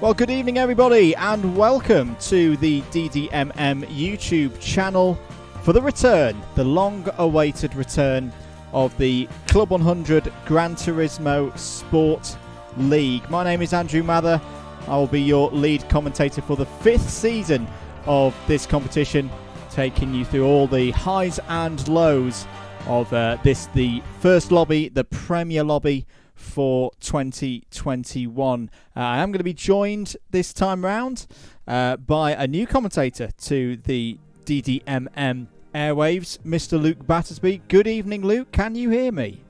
Well, good evening, everybody, and welcome to the DDMM YouTube channel for the return, the long-awaited return of the Club 100 Gran Turismo Sport League. My name is Andrew Mather. I will be your lead commentator for the 5th season of this competition, taking you through all the highs and lows of the first lobby, the Premier Lobby for 2021. I am going to be joined this time round by a new commentator to the DDMM airwaves, Mr. Luke Battersby. Good evening, Luke. Can you hear me?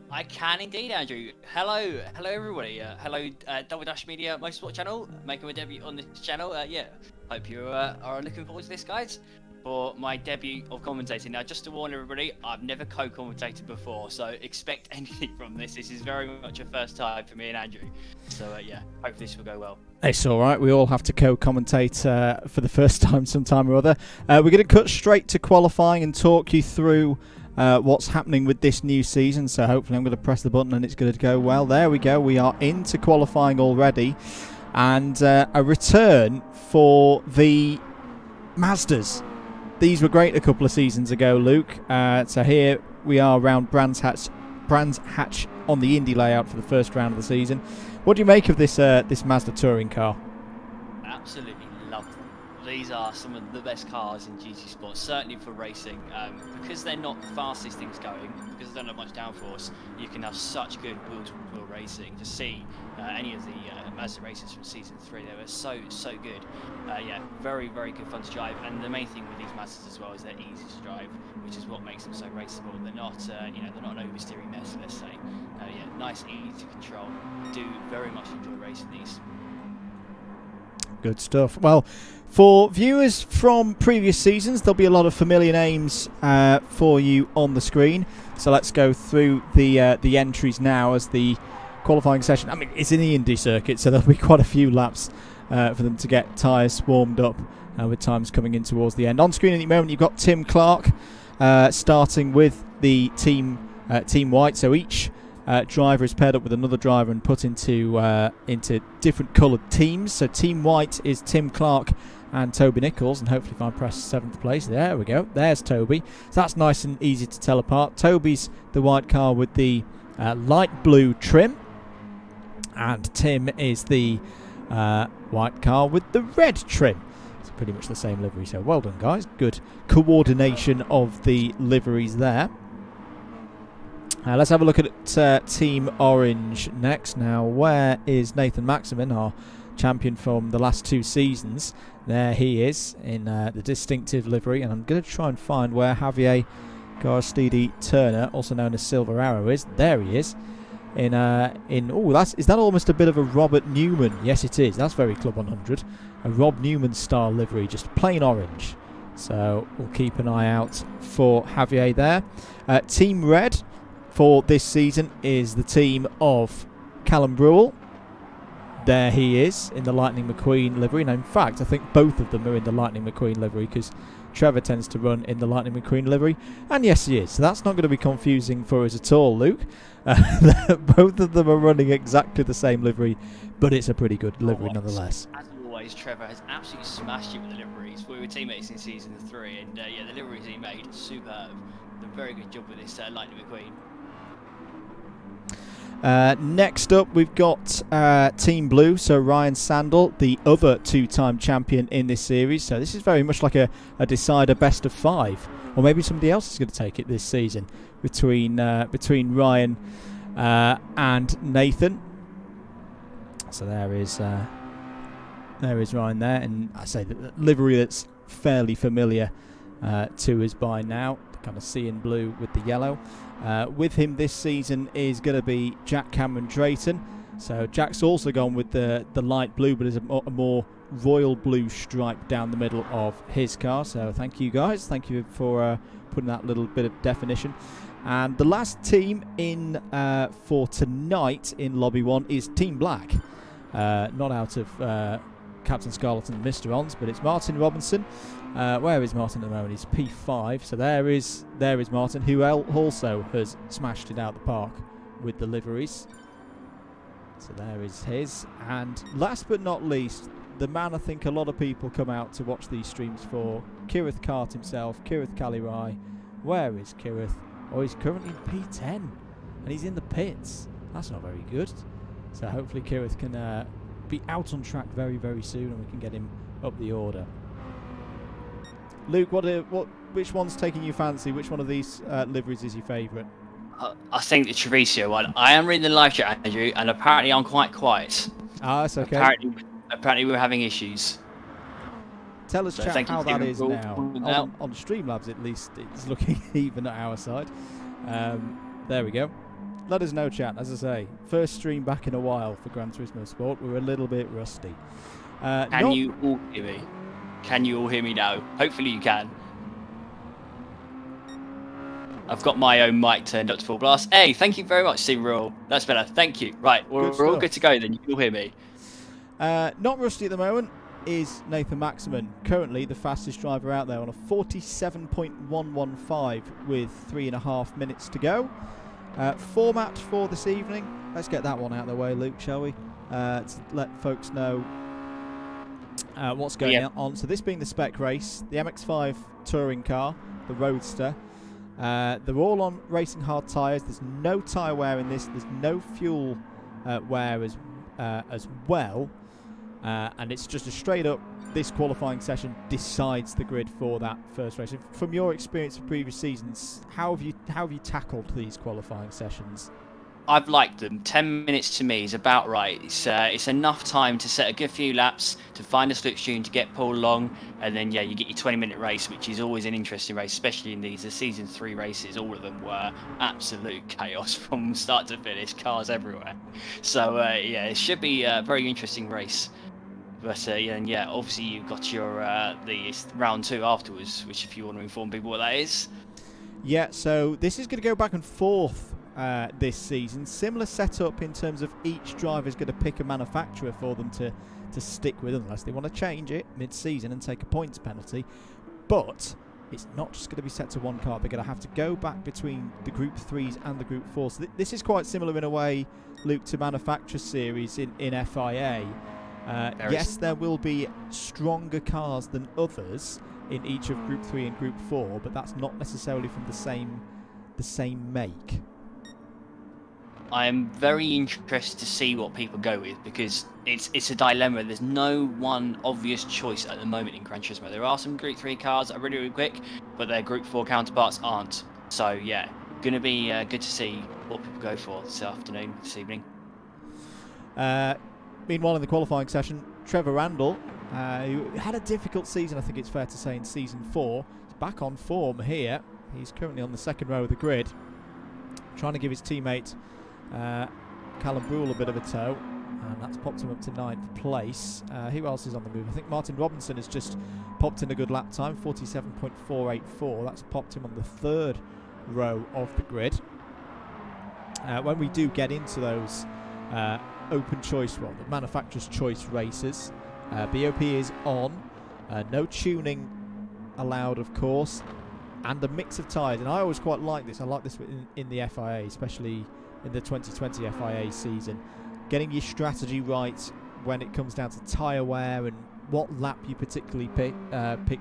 I can indeed, Andrew. Hello everybody. Hello, Double Dash Media Motorsport channel, making my debut on this channel. Hope you are looking forward to this, guys, for my debut of commentating. Now, just to warn everybody, I've never co-commentated before, so expect anything from this. This is very much a first time for me and Andrew. So yeah, hope this will go well. It's all right. We all have to co-commentate for the first time sometime or other. We're going to cut straight to qualifying and talk you through what's happening with this new season. So hopefully I'm going to press the button and it's going to go well. There we go. We are into qualifying already. And a return for the Mazdas. These were great a couple of seasons ago, Luke. So here we are around Brands Hatch on the Indy layout for the first round of the season. What do you make of this this Mazda touring car? Absolutely love them. These are some of the best cars in GT Sport, certainly for racing. Because they're not the fastest things going, because they don't have much downforce, you can have such good wheel-to-wheel racing. To see any of the Mazda races from Season 3, they were so good. Yeah, very good fun to drive. And the main thing with these Mazdas as well is they're easy to drive, which is what makes them so raceable. They're not, they're not an oversteering mess, let's say. Yeah, nice, easy to control. Do very much enjoy racing these. Good stuff. Well, for viewers from previous seasons, there'll be a lot of familiar names for you on the screen. So let's go through the entries now as the qualifying session. I mean, it's in the Indy circuit, so there'll be quite a few laps for them to get tyres warmed up with times coming in towards the end. On screen at the moment, you've got Tim Clark starting with the team white. So each driver is paired up with another driver and put into different coloured teams. So Team White is Tim Clark and Toby Nichols, and hopefully if I press 7th place, there we go, there's Toby. So that's nice and easy to tell apart. Toby's the white car with the light blue trim, and Tim is the white car with the red trim. It's pretty much the same livery, so well done, guys. Good coordination of the liveries there. Let's have a look at Team Orange next. Now, where is Nathan Maximin, our champion from the last 2 seasons? There he is in the distinctive livery, and I'm going to try and find where Javier Garstidi Turner, also known as Silver Arrow, is. There he is. Is that almost a bit of a Robert Newman? Yes, it is. That's very Club 100. A Rob Newman style livery, just plain orange. So we'll keep an eye out for Javier there. Team Red for this season is the team of Callum Brewell. There he is in the Lightning McQueen livery. And in fact, I think both of them are in the Lightning McQueen livery because Trevor tends to run in the Lightning McQueen livery. And yes, he is. So that's not going to be confusing for us at all, Luke. Both of them are running exactly the same livery, but it's a pretty good livery nonetheless. As always, Trevor has absolutely smashed it with the liveries. We were teammates in Season 3, and yeah, the liveries he made, superb. Done a very good job with this Lightning McQueen. Next up, we've got Team Blue, so Ryan Sandel, the other 2-time champion in this series. So this is very much like a decider best of 5, or maybe somebody else is going to take it this season between Ryan and Nathan. So there is Ryan there, and I say the livery that's fairly familiar to us by now. Kind of seeing blue with the yellow. With him this season is going to be Jack Cameron Drayton. So Jack's also gone with the light blue, but there's a more royal blue stripe down the middle of his car. So thank you guys. Thank you for putting that little bit of definition. And the last team in for tonight in Lobby 1 is Team Black. Not out of Captain Scarlett and Mr. Ons, but it's Martin Robinson. Where is Martin at the moment? He's P5. So there is Martin, who also has smashed it out the park with the liveries. So there is his. And last but not least, the man I think a lot of people come out to watch these streams for, Kirith Kart himself, Kirith Kalirai. Where is Kirith? Oh, he's currently P10, and he's in the pits. That's not very good. So hopefully Kirith can be out on track very, very soon, and we can get him up the order. Luke, which one's taking you fancy? Which one of these liveries is your favourite? I think the Treviso one. I am reading the live chat, Andrew, and apparently I'm quite quiet. Ah, that's okay. Apparently we're having issues. Tell us, chat, how that is now. On Streamlabs, at least, it's looking even at our side. There we go. Let us know, chat. As I say, first stream back in a while for Gran Turismo Sport. We're a little bit rusty. Can you all hear me? Can you all hear me now? Hopefully you can. I've got my own mic turned up to full blast. Hey, thank you very much, Steve Rule. That's better. Thank you. Right, we're all good to go then. You can all hear me. Not rusty at the moment is Nathan Maximan, currently the fastest driver out there on a 47.115 with 3.5 minutes to go. Format for this evening. Let's get that one out of the way, Luke, shall we? To let folks know what's going on. So this being the spec race, the MX-5 touring car, the Roadster. They're all on racing hard tyres. There's no tyre wear in this. There's no fuel wear as well. And it's just a straight up, this qualifying session decides the grid for that first race. From your experience of previous seasons, how have you tackled these qualifying sessions? I've liked them. 10 minutes to me is about right. It's enough time to set a good few laps, to find a slipstream, to get pulled along, and then you get your 20-minute race, which is always an interesting race, especially in the season 3 races. All of them were absolute chaos from start to finish, cars everywhere. So it should be a very interesting race. But obviously you've got your the round 2 afterwards, which if you want to inform people what that is. Yeah, so this is going to go back and forth this season. Similar setup in terms of each driver is going to pick a manufacturer for them to stick with, unless they want to change it mid-season and take a points penalty. But it's not just going to be set to one car. They're going to have to go back between the Group 3s and the Group 4s. So this is quite similar in a way, Luke, to Manufacturer Series in FIA. Yes, there will be stronger cars than others in each of Group 3 and Group 4, but that's not necessarily from the same make. I am very interested to see what people go with, because it's a dilemma. There's no one obvious choice at the moment in Gran Turismo. There are some Group 3 cars that are really, really quick, but their Group 4 counterparts aren't. So yeah, going to be good to see what people go for this evening. Meanwhile, in the qualifying session, Trevor Randall, who had a difficult season, I think it's fair to say, in Season 4. He's back on form here. He's currently on the second row of the grid, trying to give his teammate Callum Brule a bit of a tow, and that's popped him up to 9th place. Who else is on the move? I think Martin Robinson has just popped in a good lap time, 47.484. That's popped him on the third row of the grid. When we do get into those open choice, the manufacturer's choice races, BOP is on, no tuning allowed, of course, and a mix of tyres. And I always quite like this. I like this in the FIA, especially in the 2020 FIA season. Getting your strategy right when it comes down to tyre wear and what lap you particularly pick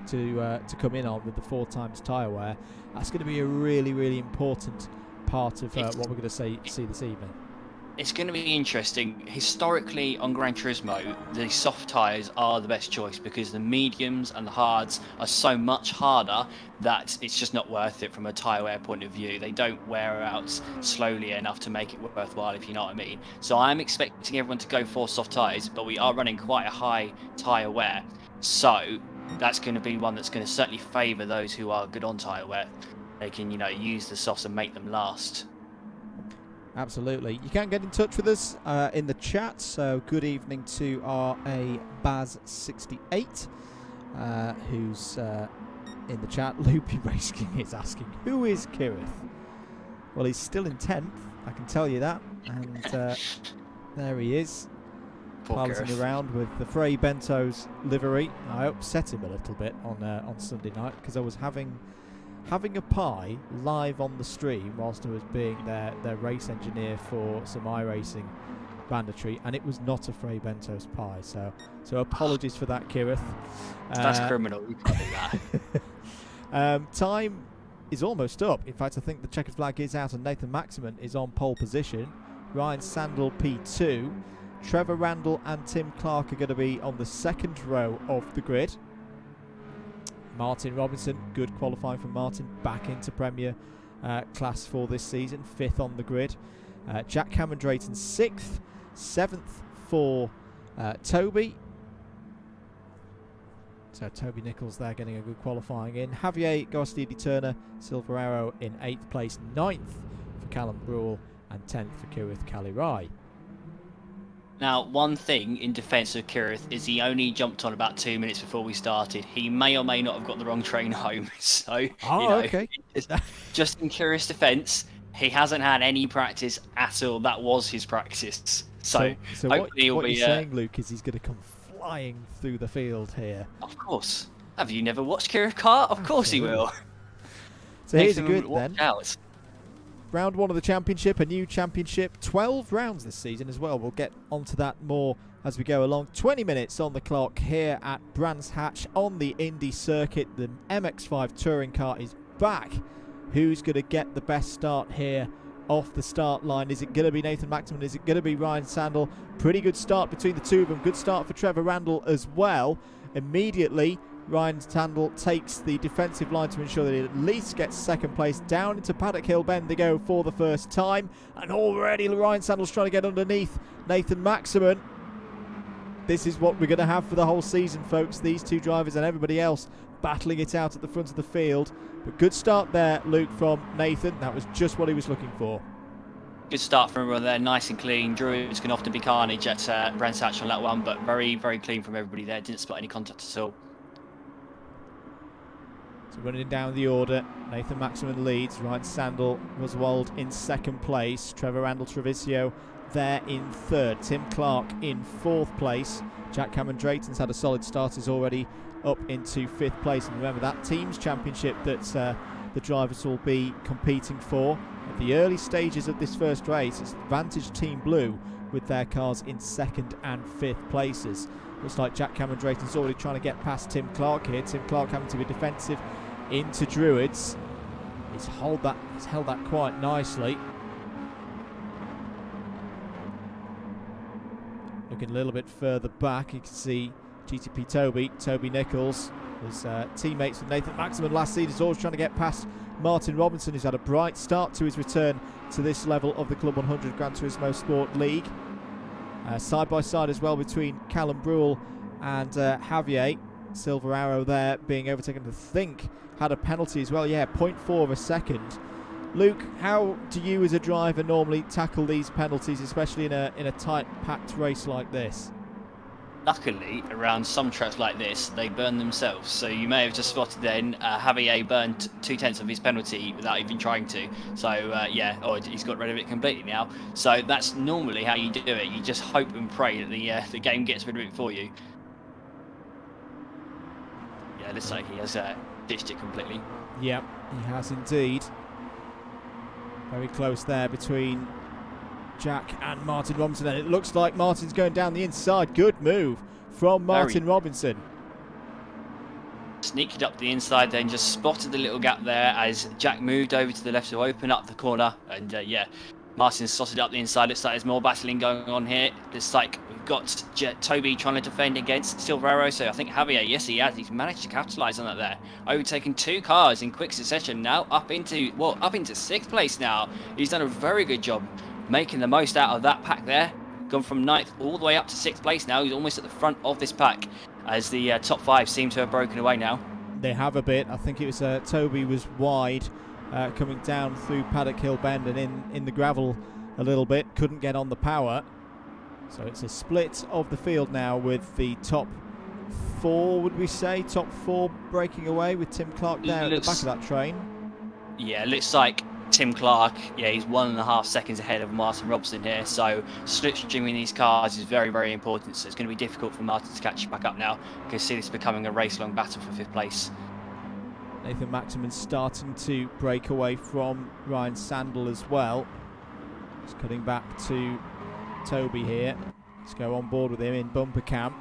to come in on with the 4 times tyre wear. That's going to be a really, really important part of what we're going to see this evening. It's going to be interesting. Historically, on Gran Turismo, the soft tyres are the best choice, because the mediums and the hards are so much harder that it's just not worth it from a tyre wear point of view. They don't wear out slowly enough to make it worthwhile, if you know what I mean. So I'm expecting everyone to go for soft tyres, but we are running quite a high tyre wear. So that's going to be one that's going to certainly favour those who are good on tyre wear. They can, use the softs and make them last. Absolutely. You can get in touch with us in the chat, so good evening to RA Baz68, who's in the chat. Loopy Racing is asking, who is Kirith? Well, he's still in 10th, I can tell you that, and there he is, piloting around with the Frey Bento's livery. I upset him a little bit on Sunday night, because I was having a pie live on the stream whilst I was being their race engineer for some iRacing mandatory, and it was not a Frey Bentos pie. So apologies for that, Kirith. That's criminal. You can't do that. Time is almost up. In fact, I think the checkered flag is out, and Nathan Maximan is on pole position. Ryan Sandel P2. Trevor Randall and Tim Clark are going to be on the second row of the grid. Martin Robinson, good qualifying from Martin, back into Premier class for this season, 5th on the grid. Jack Cameron Drayton 6th, 7th for Toby. So Toby Nichols there getting a good qualifying in. Javier Garstidi Turner Silver Arrow in 8th place, 9th for Callum Brule and 10th for Kirith Kalirai. Now, one thing in defence of Kirith is he only jumped on about 2 minutes before we started. He may or may not have got the wrong train home. So, okay. Just in Kirith's defence, he hasn't had any practice at all. That was his practice. So what you're saying, Luke, is he's going to come flying through the field here. Of course. Have you never watched Kirith kart? Of course he will. So here's a good then. Out. Round 1 of the championship, a new championship, 12 rounds this season as well. We'll get onto that more as we go along. 20 minutes on the clock here at Brands Hatch on the Indy circuit. The MX-5 touring car is back. Who's going to get the best start here off the start line? Is it going to be Nathan Maximan? Is it going to be Ryan Sandel? Pretty good start between the two of them. Good start for Trevor Randall as well. Immediately, Ryan Sandel takes the defensive line to ensure that he at least gets second place. Down into Paddock Hill Bend they go for the first time. And already Ryan Sandel's trying to get underneath Nathan Maximan. This is what we're going to have for the whole season, folks. These two drivers and everybody else battling it out at the front of the field. But good start there, Luke, from Nathan. That was just what he was looking for. Good start from everyone there, nice and clean. Druids can often be carnage at Brands Hatch on that one, but very, very clean from everybody there. Didn't spot any contact at all. So running down the order, Nathan Maximan leads, Ryan Sandel Roswald in second place, Trevor Randall Trevisio there in third, Tim Clark in fourth place, Jack Cameron Drayton's had a solid start, is already up into fifth place, and remember that team's championship that the drivers will be competing for. At the early stages of this first race, it's Vantage Team Blue with their cars in second and fifth places. Looks like Jack Cameron Drayton's already trying to get past Tim Clark here. Tim Clark having to be defensive into Druids. He's held that quite nicely. Looking a little bit further back, you can see GTP Toby Nichols, his teammates with Nathan Maximan last season, is always trying to get past Martin Robinson, who's had a bright start to his return to this level of the Club 100 Gran Turismo Sport League. Side by side as well between Callum Brule and Javier. Silver Arrow there being overtaken, I think had a penalty as well. Yeah, 0.4 of a second. Luke, how do you as a driver normally tackle these penalties, especially in a tight packed race like this? Luckily, around some tracks like this, they burn themselves. So you may have just spotted then Javier burned 2/10 of his penalty without even trying to. So he's got rid of it completely now. So that's normally how you do it. You just hope and pray that the game gets rid of it for you. Yeah, looks like he has ditched it completely. Yep, he has indeed. Very close there between Jack and Martin Robinson, and it looks like Martin's going down the inside. Good move from Martin Robinson. Sneaked up the inside, then just spotted the little gap there as Jack moved over to the left to open up the corner, and Martin slotted up the inside. Looks like there's more battling going on here. Looks like we've got Toby trying to defend against Silver Arrow, so I think Javier, yes he has, he's managed to capitalise on that there. Overtaking two cars in quick succession, now up into sixth place now. He's done a very good job making the most out of that pack there. Gone from 9th all the way up to 6th place now. He's almost at the front of this pack as the top 5 seem to have broken away now. They have a bit. I think it was Toby was wide coming down through Paddock Hill Bend and in the gravel a little bit. Couldn't get on the power. So it's a split of the field now with the top 4, would we say? Top 4 breaking away with Tim Clark there at the back of that train. Yeah, looks like Tim Clark, he's 1.5 seconds ahead of Martin Robson here, so slipstreaming these cars is very, very important, so it's going to be difficult for Martin to catch back up now. You can see this becoming a race-long battle for 5th place. Nathan Maximan starting to break away from Ryan Sandel as well. Just cutting back to Toby here. Let's go on board with him in bumper cam.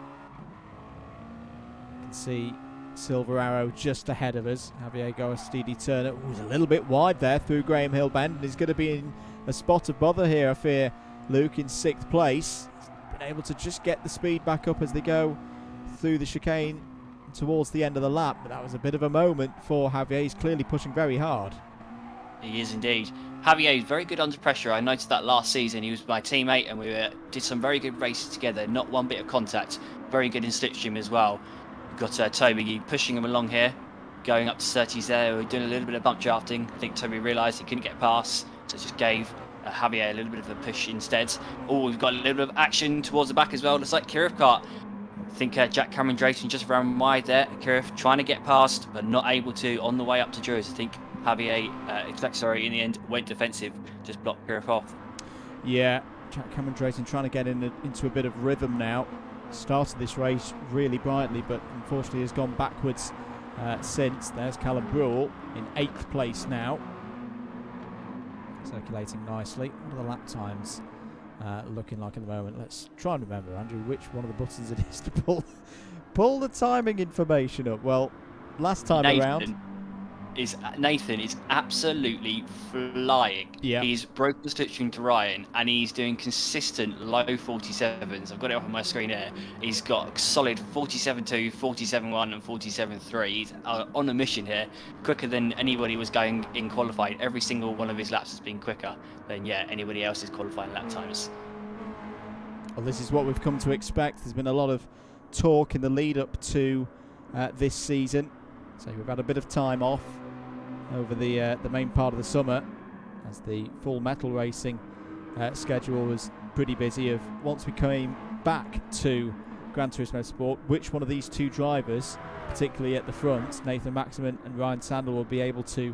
You can see Silver Arrow just ahead of us. Javier Gorostidi Turner, who's a little bit wide there through Graham Hill Bend, and he's going to be in a spot of bother here, I fear, Luke, in 6th place. He's been able to just get the speed back up as they go through the chicane towards the end of the lap, but that was a bit of a moment for Javier. He's clearly pushing very hard. He is indeed. Javier is very good under pressure. I noticed that last season. He was my teammate and we did some very good races together. Not one bit of contact. Very good in slipstream as well. We've got Toby pushing him along here. Going up to 30s there. We're doing a little bit of bump drafting. I think Toby realised he couldn't get past, so just gave Javier a little bit of a push instead. Oh, we've got a little bit of action towards the back as well. Looks like Kirif Kart. I think Jack Cameron Drayton just ran wide there. Kirif trying to get past, but not able to on the way up to Drews. I think Javier, in the end, went defensive, just blocked Kirif off. Yeah, Jack Cameron Drayton trying to get into a bit of rhythm now. Started this race really brightly, but unfortunately has gone backwards since. There's Callum Brule in 8th place now. Circulating nicely. What are the lap times looking like at the moment? Let's try and remember, Andrew, which one of the buttons it is to pull the timing information up. Well, last time around... Nathan is absolutely flying. Yeah. He's broken the slipstream to Ryan and he's doing consistent low 47s. I've got it up on my screen here. He's got solid 47.2, 47.1 and 47.3. He's on a mission here, quicker than anybody was going in qualifying. Every single one of his laps has been quicker than anybody else's qualifying lap times. Well, this is what we've come to expect. There's been a lot of talk in the lead up to this season. So we've had a bit of time off over the main part of the summer, as the full metal racing schedule was pretty busy. Once we came back to Gran Turismo Sport, which one of these two drivers, particularly at the front, Nathan Maximin and Ryan Sandel, will be able to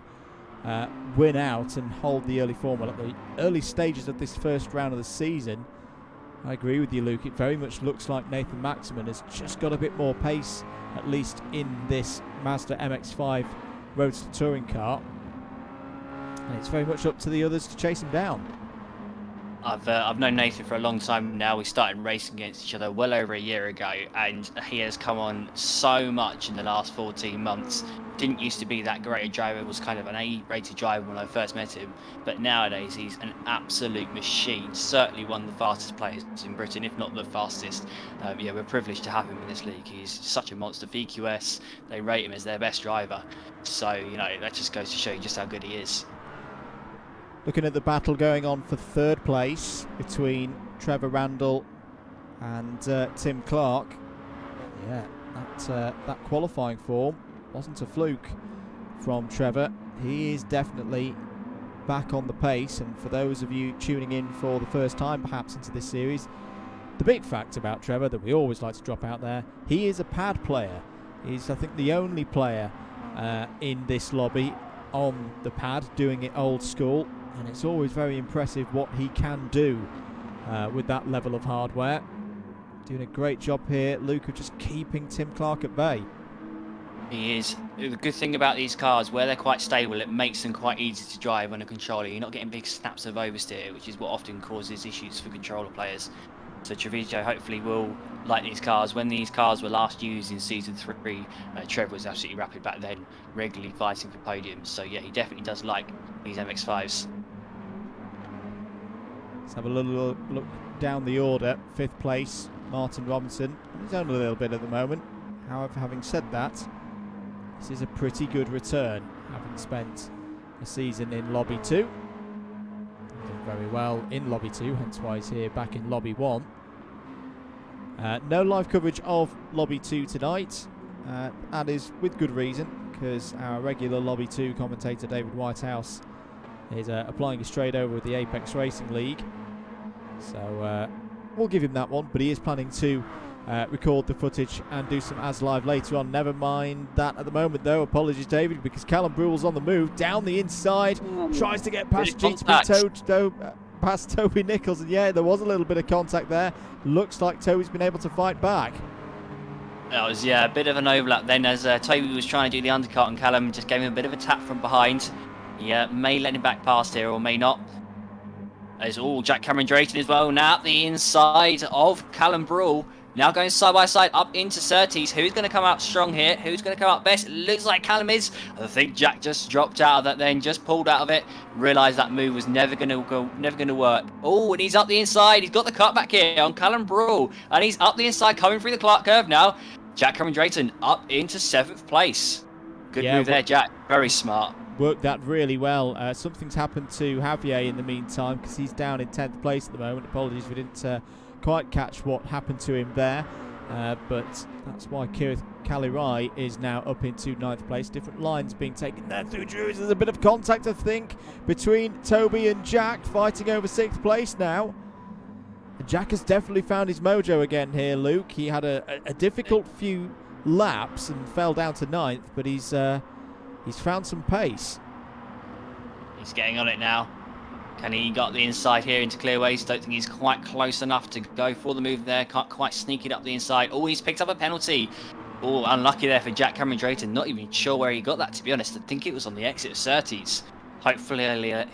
win out and hold the early form? Well, at the early stages of this first round of the season, I agree with you, Luke. It very much looks like Nathan Maximin has just got a bit more pace, at least in this Mazda MX-5 Roadster Touring car, and it's very much up to the others to chase him down. I've known Nathan for a long time now. We started racing against each other well over a year ago, and he has come on so much in the last 14 months. Didn't used to be that great a driver, was kind of an A-rated driver when I first met him, but nowadays he's an absolute machine. Certainly one of the fastest players in Britain, if not the fastest. We're privileged to have him in this league. He's such a monster. VQS, they rate him as their best driver, so that just goes to show you just how good he is. Looking at the battle going on for 3rd place between Trevor Randall and Tim Clark. Yeah, that qualifying form wasn't a fluke from Trevor. He is definitely back on the pace, and for those of you tuning in for the first time perhaps into this series, the big fact about Trevor that we always like to drop out there, he is a pad player. He's, I think, the only player in this lobby on the pad doing it old school, and it's always very impressive what he can do with that level of hardware. Doing a great job here, Luke, of just keeping Tim Clark at bay. He is. The good thing about these cars, where they're quite stable, it makes them quite easy to drive on a controller. You're not getting big snaps of oversteer, which is what often causes issues for controller players. So Treviso hopefully will like these cars. When these cars were last used in Season 3, Trevor was absolutely rapid back then, regularly fighting for podiums. So yeah, he definitely does like these MX-5s. Let's have a little look down the order. 5th place, Martin Robinson. He's on a little bit at the moment. However, having said that, this is a pretty good return, having spent a season in Lobby 2. Did very well in Lobby 2, hence why he's here back in Lobby 1. No live coverage of Lobby 2 tonight. That is with good reason, because our regular Lobby 2 commentator David Whitehouse is applying a straight over with the Apex Racing League. So we'll give him that one, but he is planning to record the footage and do some as live later on. Never mind that at the moment, though. Apologies, David, because Callum Brule's on the move down the inside, tries to get past past Toby Nichols, and yeah, there was a little bit of contact there. Looks like Toby's been able to fight back. That was a bit of an overlap then, as Toby was trying to do the undercut, and Callum just gave him a bit of a tap from behind. He may let him back past here or may not. There's all Jack Cameron Drayton as well. Now at the inside of Callum Brawl. Now going side by side up into Surtees. Who's going to come out strong here? Who's going to come out best? It looks like Callum is. I think Jack just dropped out of that then, just pulled out of it. Realised that move was never going to work. Oh, and he's up the inside. He's got the cut back here on Callum Brawl. And he's up the inside, coming through the Clark curve now. Jack Cameron Drayton up into 7th place. Good move there, Jack. Very smart. Worked that really well. Something's happened to Javier in the meantime, because he's down in 10th place at the moment. Apologies, we didn't quite catch what happened to him there, but that's why Kirith Kalirai is now up into 9th place. Different lines being taken there through Druids. There's a bit of contact, I think, between Toby and Jack, fighting over 6th place now. And Jack has definitely found his mojo again here, Luke. He had a difficult few laps and fell down to 9th, but he's found some pace. He's getting on it now. Can he got the inside here into clearways? Don't think he's quite close enough to go for the move there. Can't quite sneak it up the inside. Oh, he's picked up a penalty. Oh, unlucky there for Jack Cameron Drayton. Not even sure where he got that, to be honest. I think it was on the exit of Surtees. Hopefully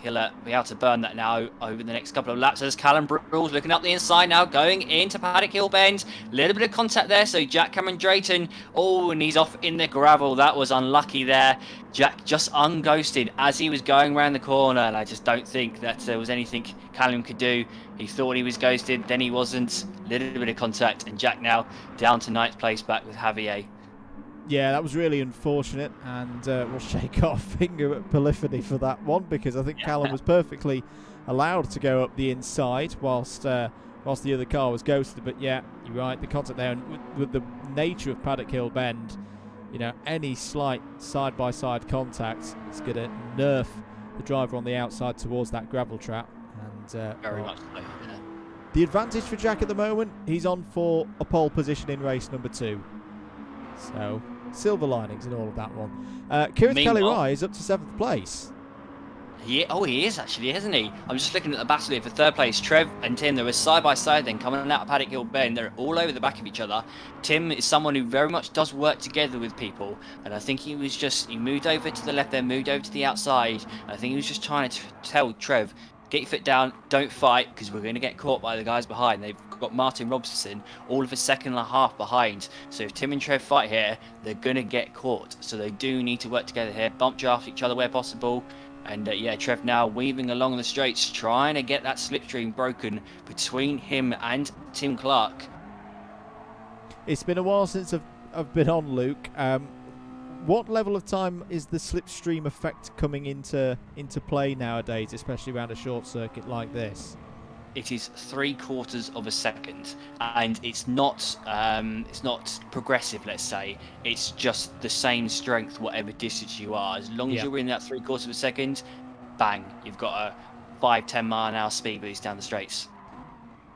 he'll be able to burn that now over the next couple of laps. As Callum Brewell's looking up the inside now, going into Paddock Hill Bend. A little bit of contact there, so Jack Cameron Drayton. Oh, and he's off in the gravel. That was unlucky there. Jack just unghosted as he was going around the corner, and I just don't think that there was anything Callum could do. He thought he was ghosted, then he wasn't. Little bit of contact, and Jack now down to 9th place back with Javier. Yeah, that was really unfortunate, and we'll shake our finger at Polyphony for that one, because I think Callum was perfectly allowed to go up the inside whilst the other car was ghosted. But yeah, you're right, the contact there, and with the nature of Paddock Hill Bend, you know, any slight side-by-side contact is going to nerf the driver on the outside towards that gravel trap. And very much so, yeah. The advantage for Jack at the moment, he's on for a pole position in race number 2. So, silver linings in all of that one. Kirith Kalirai is up to 7th place. Yeah, oh, he is actually, isn't he? I'm just looking at the battle here for 3rd place. Trev and Tim, they were side by side then, coming out of Paddock Hill Bend. They're all over the back of each other. Tim is someone who very much does work together with people, and I think he moved over to the left then, moved over to the outside. I think he was just trying to tell Trev, get your foot down, don't fight, because we're going to get caught by the guys behind. They've got Martin Robson all of a second and a half behind. So if Tim and Trev fight here, they're going to get caught. So they do need to work together here, bump draft each other where possible. And yeah, Trev now weaving along the straights, trying to get that slipstream broken between him and Tim Clark. It's been a while since I've been on, Luke. What level of time is the slipstream effect coming into play nowadays, especially around a short circuit like this? It is 3/4 of a second, and it's not progressive. Let's say it's just the same strength, whatever distance you are. As long as you're in that 3/4 of a second, bang, you've got a 5-10 mile an hour speed boost down the straights.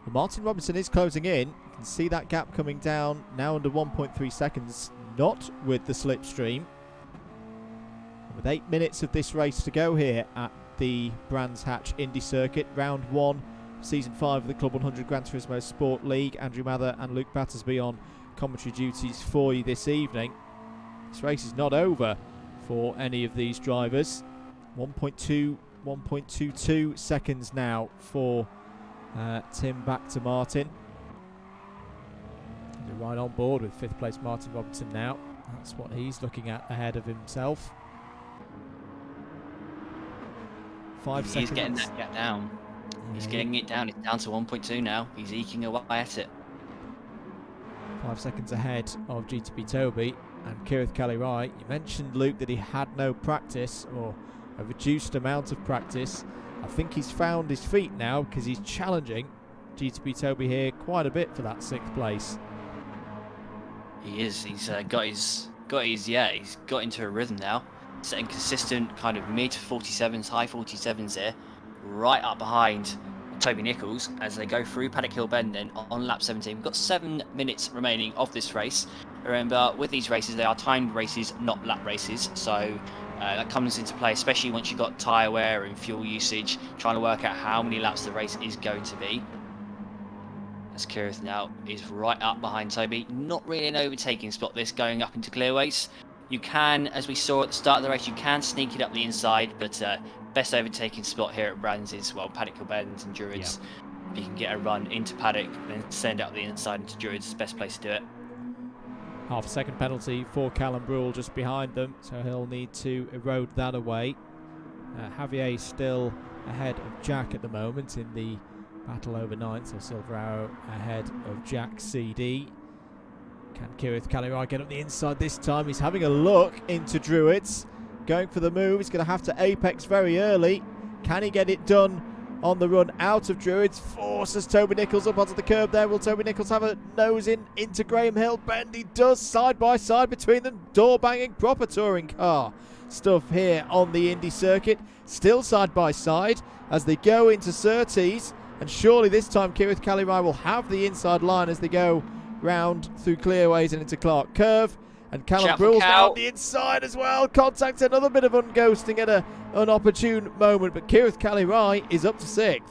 Well, Martin Robinson is closing in. You can see that gap coming down now under 1.3 seconds. Not with the slipstream. With 8 minutes of this race to go here at the Brands Hatch Indy Circuit, round 1, season 5 of the Club 100 Gran Turismo Sport League. Andrew Mather and Luke Battersby on commentary duties for you this evening. This race is not over for any of these drivers. 1.22 seconds now for Tim back to Martin. They're right on board with 5th place Martin Robinson now. That's what he's looking at ahead of himself. 5 seconds. He's getting that gap down. He's getting it down. It's down to 1.2 now. He's eking away at it. 5 seconds ahead of GTP Toby and Kirith Kalirai. You mentioned, Luke, that he had no practice, or a reduced amount of practice. I think he's found his feet now, because he's challenging GTP Toby here quite a bit for that 6th place. He is. He's he's got into a rhythm now, setting consistent kind of mid 47s, high 47s here, right up behind Toby Nichols as they go through Paddock Hill Bend then on lap 17. We've got 7 minutes remaining of this race. Remember, with these races, they are timed races, not lap races, so that comes into play, especially once you've got tyre wear and fuel usage, trying to work out how many laps the race is going to be. As Kirith now is right up behind Toby. Not really an overtaking spot this, going up into clearways. You can, as we saw at the start of the race, you can sneak it up the inside, but best overtaking spot here at Brands is, well, Paddock Hill Bend and Druids. If you can get a run into Paddock, then send out the inside into Druids, the best place to do it. Half a second penalty for Callum Brule just behind them, so he'll need to erode that away. Javier still ahead of Jack at the moment in the battle over 9th, so Silver Arrow ahead of Jack CD. Can Kirith Kalirai get up the inside this time? He's having a look into Druids, going for the move. He's going to have to apex very early. Can he get it done on the run out of Druids? Forces Toby Nichols up onto the curb there. Will Toby Nichols have a nose in into Graham Hill Bend? He does, side by side between them. Door banging, proper touring car stuff here on the Indy circuit. Still side by side as they go into Surtees. And surely this time Kirith Kalirai will have the inside line as they go round through clearways and into Clark Curve. And Callum Brule's now on the inside as well. Contact, another bit of unghosting at an inopportune moment. But Kirith Kalirai is up to 6th.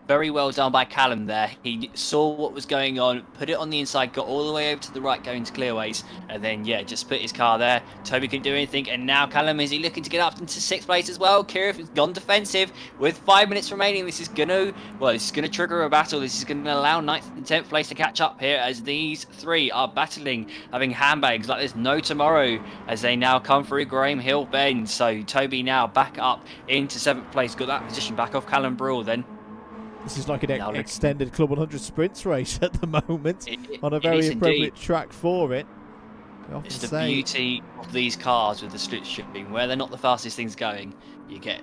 Very well done by Callum there. He saw what was going on, put it on the inside, got all the way over to the right going to clearways, and then, yeah, just put his car there. Toby couldn't do anything, and now Callum, is he looking to get up into 6th place as well? Kirith has gone defensive with 5 minutes remaining. This is going to trigger a battle. This is going to allow 9th and 10th place to catch up here as these three are battling, having handbags like there's no tomorrow as they now come through Graham Hill Bend. So Toby now back up into 7th place, got that position back off Callum Brule then. This is like an extended Club 100 sprints race at the moment, on a very appropriate track for it. It's the beauty of these cars with the slipstream, where they're not the fastest things going. You get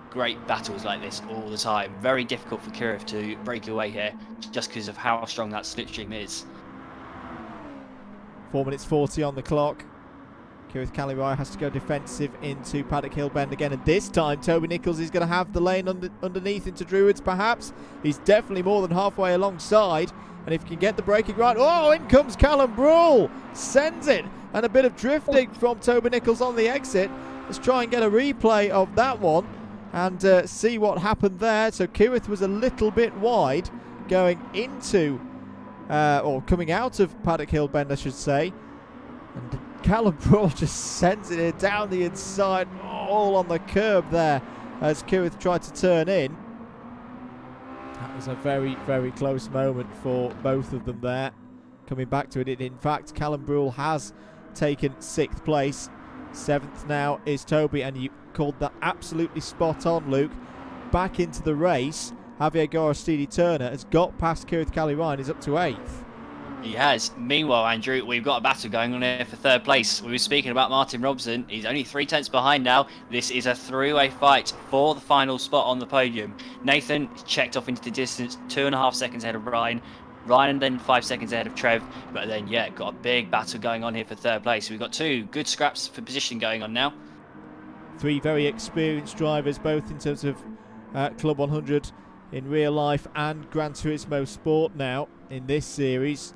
great battles like this all the time. Very difficult for Kirith to break away here, just because of how strong that slipstream is. 4 minutes 40 on the clock. Kirith Kalirai has to go defensive into Paddock Hill Bend again, and this time Toby Nichols is going to have the lane underneath into Druids perhaps. He's definitely more than halfway alongside, and if he can get the braking right, oh, in comes Callum Brule, sends it, and a bit of drifting from Toby Nichols on the exit. Let's try and get a replay of that one and see what happened there. So Kirith was a little bit wide going into, or coming out of Paddock Hill Bend I should say, and Callum Brule just sends it down the inside, all on the curb there as Kirith tried to turn in. That was a very, very close moment for both of them there. Coming back to it, in fact, Callum Brule has taken 6th place. 7th now is Toby, and you called that absolutely spot on, Luke. Back into the race, Javier Gorostidi Turner has got past Kirith Kalirai and is up to 8th. He has. Meanwhile, Andrew, we've got a battle going on here for 3rd place. We were speaking about Martin Robson. He's only 3 tenths behind now. This is a three-way fight for the final spot on the podium. Nathan checked off into the distance, 2.5 seconds ahead of Ryan. Ryan then 5 seconds ahead of Trev. But then, yeah, got a big battle going on here for 3rd place. We've got 2 good scraps for position going on now. 3 very experienced drivers, both in terms of Club 100 in real life and Gran Turismo Sport now in this series.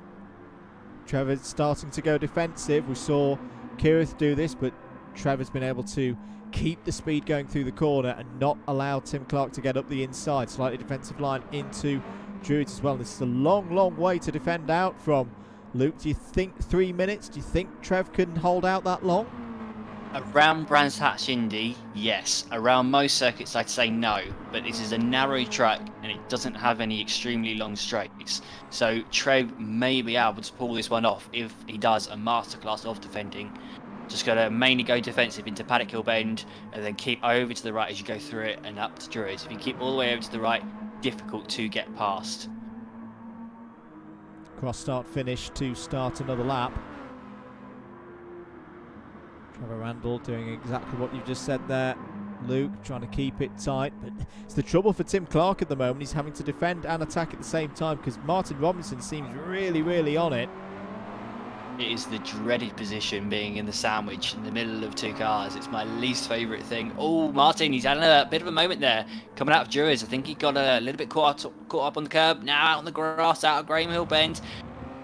Trevor's starting to go defensive. We saw Kirith do this, but Trevor's been able to keep the speed going through the corner and not allow Tim Clark to get up the inside. Slightly defensive line into Druids as well. This is a long, long way to defend out from. Luke, do you think 3 minutes? Do you think Trev can hold out that long? Around Brands Hatch Indy, yes. Around most circuits, I'd say no. But this is a narrow track and it doesn't have any extremely long straights. So Trev may be able to pull this one off if he does a masterclass of defending. Just got to mainly go defensive into Paddock Hill Bend and then keep over to the right as you go through it and up to Druids. If you keep all the way over to the right, difficult to get past. Cross start finish to start another lap. Trevor Randall doing exactly what you just said there. Luke trying to keep it tight, but it's the trouble for Tim Clark at the moment. He's having to defend and attack at the same time because Martin Robinson seems really, really on it. It is the dreaded position being in the sandwich in the middle of 2 cars. It's my least favourite thing. Oh, Martin, he's had a bit of a moment there. Coming out of Druids, I think he got a little bit caught up on the curb. Now out on the grass, out of Graham Hill Bend.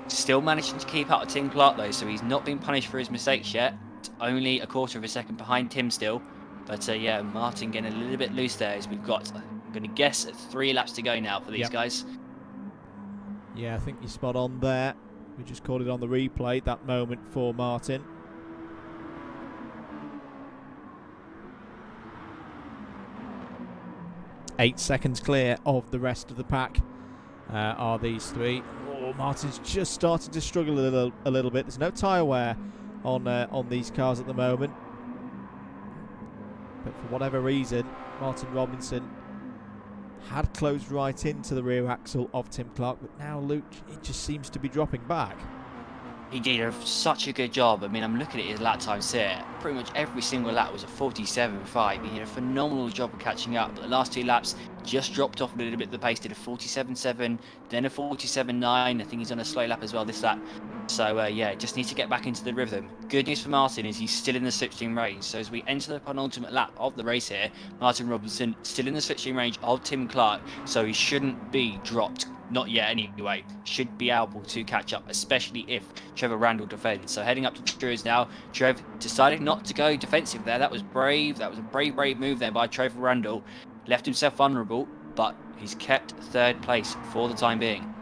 Still managing to keep up with Tim Clark though, so he's not been punished for his mistakes yet. Only a 1/4 of a second behind Tim still. But yeah, Martin getting a little bit loose there as we've got, I'm going to guess, 3 laps to go now for these guys. Yeah, I think you're spot on there. We just called it on the replay, that moment for Martin. 8 seconds clear of the rest of the pack are these three. Oh, Martin's just started to struggle a little bit. There's no tyre wear on these cars at the moment. But for whatever reason, Martin Robinson had closed right into the rear axle of Tim Clark, but now Luke, it just seems to be dropping back. He did such a good job. I mean, I'm looking at his lap times here. Pretty much every single lap was a 47.5. He did a phenomenal job of catching up. But the last 2 laps just dropped off a little bit. The pace did a 47.7, then a 47.9. I think he's on a slow lap as well this lap. So, yeah, just needs to get back into the rhythm. Good news for Martin is he's still in the slipstream range. So as we enter the penultimate lap of the race here, Martin Robinson still in the slipstream range of Tim Clark. So he shouldn't be dropped. Not yet anyway. Should be able to catch up, especially if Trevor Randall defends. So heading up to Trevor's now. Trev decided not to go defensive there. That was brave. That was a brave move there by Trevor Randall. Left himself vulnerable, but he's kept 3rd place for the time being.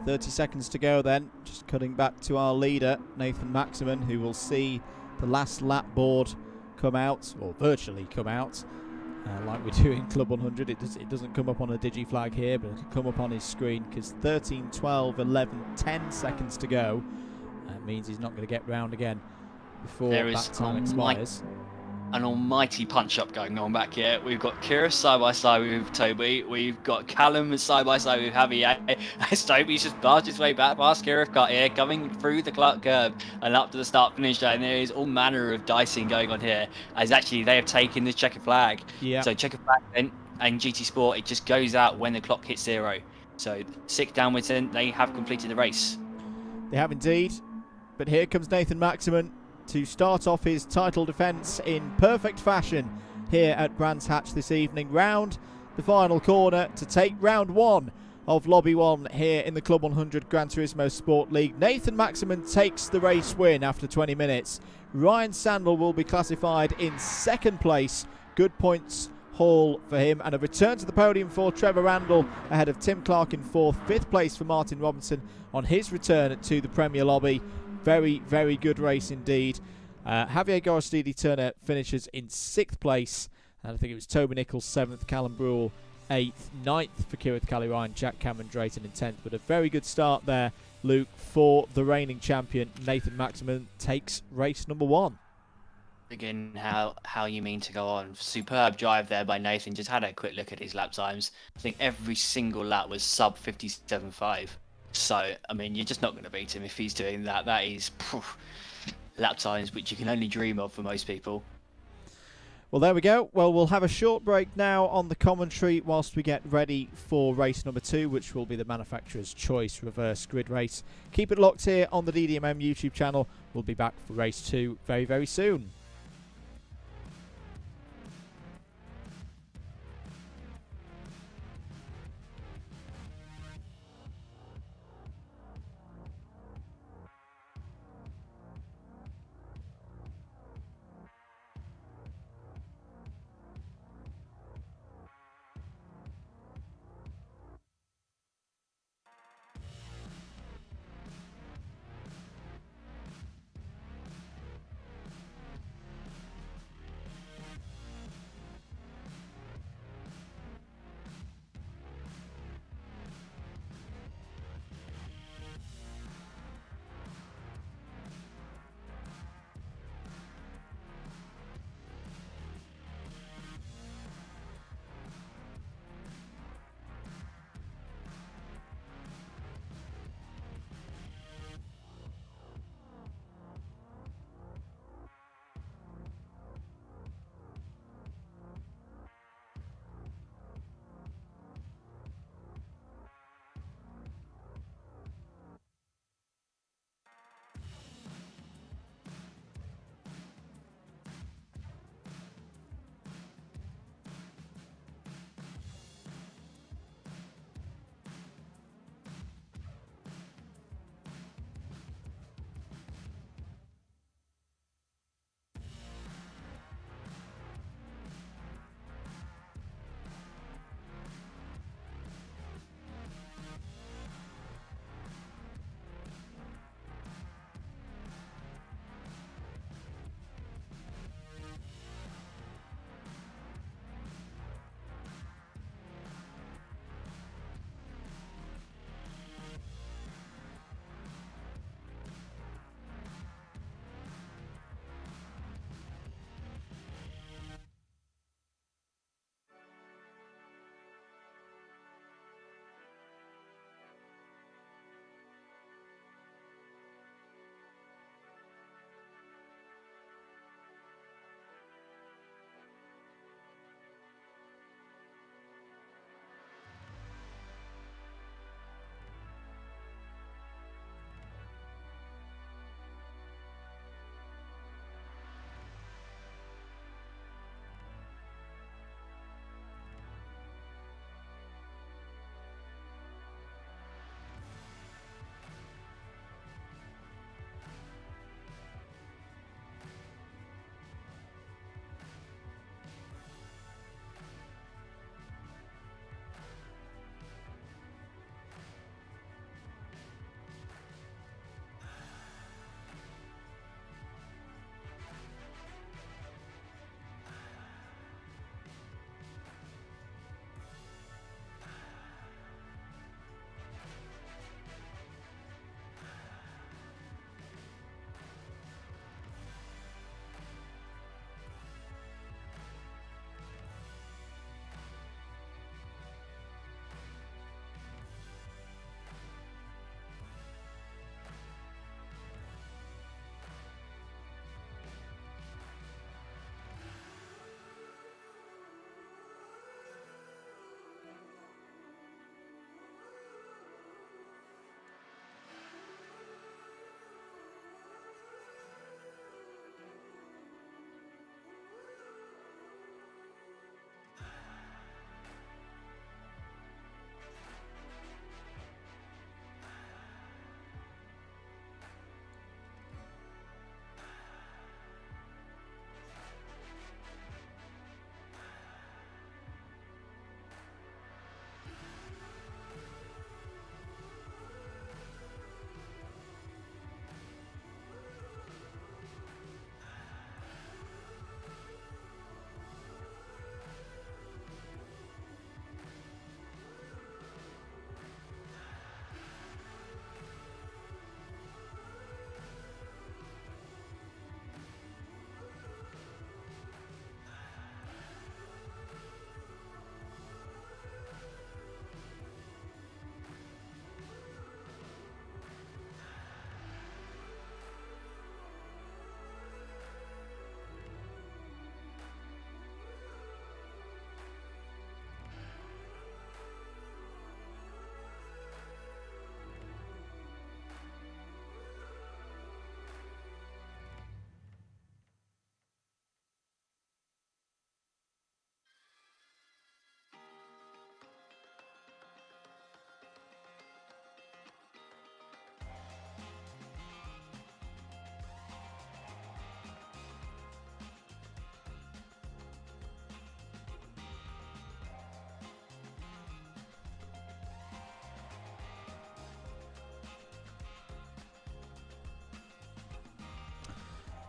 30 seconds to go then. Just cutting back to our leader, Nathan Maximan, who will see the last lap board come out, or virtually come out. Like we do in Club 100, it doesn't come up on a digi flag here, but it'll come up on his screen because 13, 12, 11, 10 seconds to go. That means he's not going to get round again before that time expires. An almighty punch-up going on back here. We've got Kira side-by-side with Toby. We've got Callum side-by-side with Javier. As Toby's just barged his way back past Kira cut here, coming through the Clark curb and up to the start-finish line. There is all manner of dicing going on here, as actually they have taken the checkered flag. Yeah. So checkered flag and GT Sport, it just goes out when the clock hits 0. So 6 downwards in, they have completed the race. They have indeed. But here comes Nathan Maximan to start off his title defence in perfect fashion here at Brands Hatch this evening. Round the final corner to take round 1 of Lobby 1 here in the Club 100 Gran Turismo Sport League. Nathan Maximan takes the race win after 20 minutes. Ryan Sandel will be classified in 2nd place. Good points haul for him, and a return to the podium for Trevor Randall ahead of Tim Clark in 4th. 5th place for Martin Robinson on his return to the Premier Lobby. Very, very good race indeed. Javier Gorostidi Turner finishes in 6th place. And I think it was Toby Nichols 7th, Callum Brule 8th, 9th for Kieran Kelly Ryan, Jack Cameron Drayton in 10th. But a very good start there, Luke, for the reigning champion. Nathan Maximan takes race number 1. Again, how you mean to go on. Superb drive there by Nathan. Just had a quick look at his lap times. I think every single lap was sub 57.5. So, I mean, you're just not going to beat him if he's doing that. That is lap times which you can only dream of for most people. Well, there we go. Well, we'll have a short break now on the commentary whilst we get ready for race number 2, which will be the manufacturer's choice reverse grid race. Keep it locked here on the DDMM YouTube channel. We'll be back for race 2 very, very soon.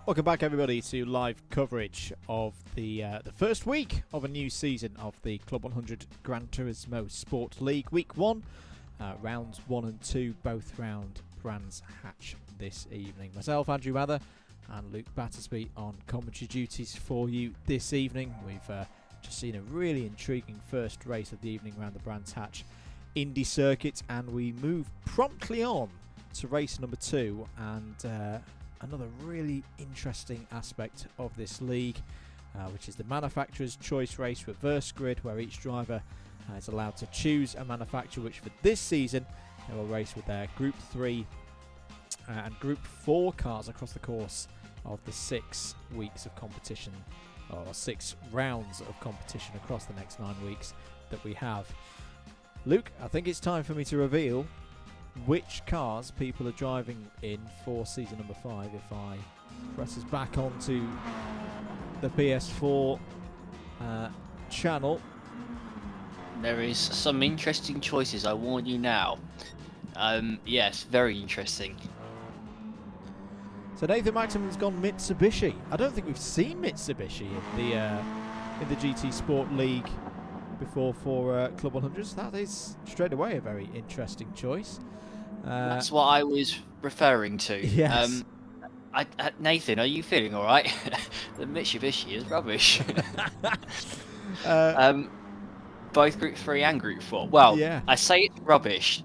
Welcome back, everybody, to live coverage of the first week of a new season of the Club 100 Gran Turismo Sport League. Week 1, rounds 1 and 2, both round Brands Hatch this evening. Myself, Andrew Mather, and Luke Battersby on commentary duties for you this evening. We've just seen a really intriguing first race of the evening around the Brands Hatch Indy circuit, and we move promptly on to race number 2 and another really interesting aspect of this league, which is the manufacturer's choice race reverse grid, where each driver is allowed to choose a manufacturer, which for this season they will race with their Group 3 and Group 4 cars across the course of the 6 weeks of competition, or 6 rounds of competition across the next 9 weeks that we have. Luke, I think it's time for me to reveal which cars people are driving in for season number 5 if I press us back onto the PS4 channel. There is some interesting choices, I warn you now. Yes, very interesting. So Nathan Maximum's gone Mitsubishi. I don't think we've seen Mitsubishi in the GT Sport League before for Club 100. So that is straight away a very interesting choice. That's what I was referring to. Yes. Nathan, are you feeling all right? The Mitsubishi is rubbish. Both Group 3 and Group 4. Well, yeah. I say it's rubbish.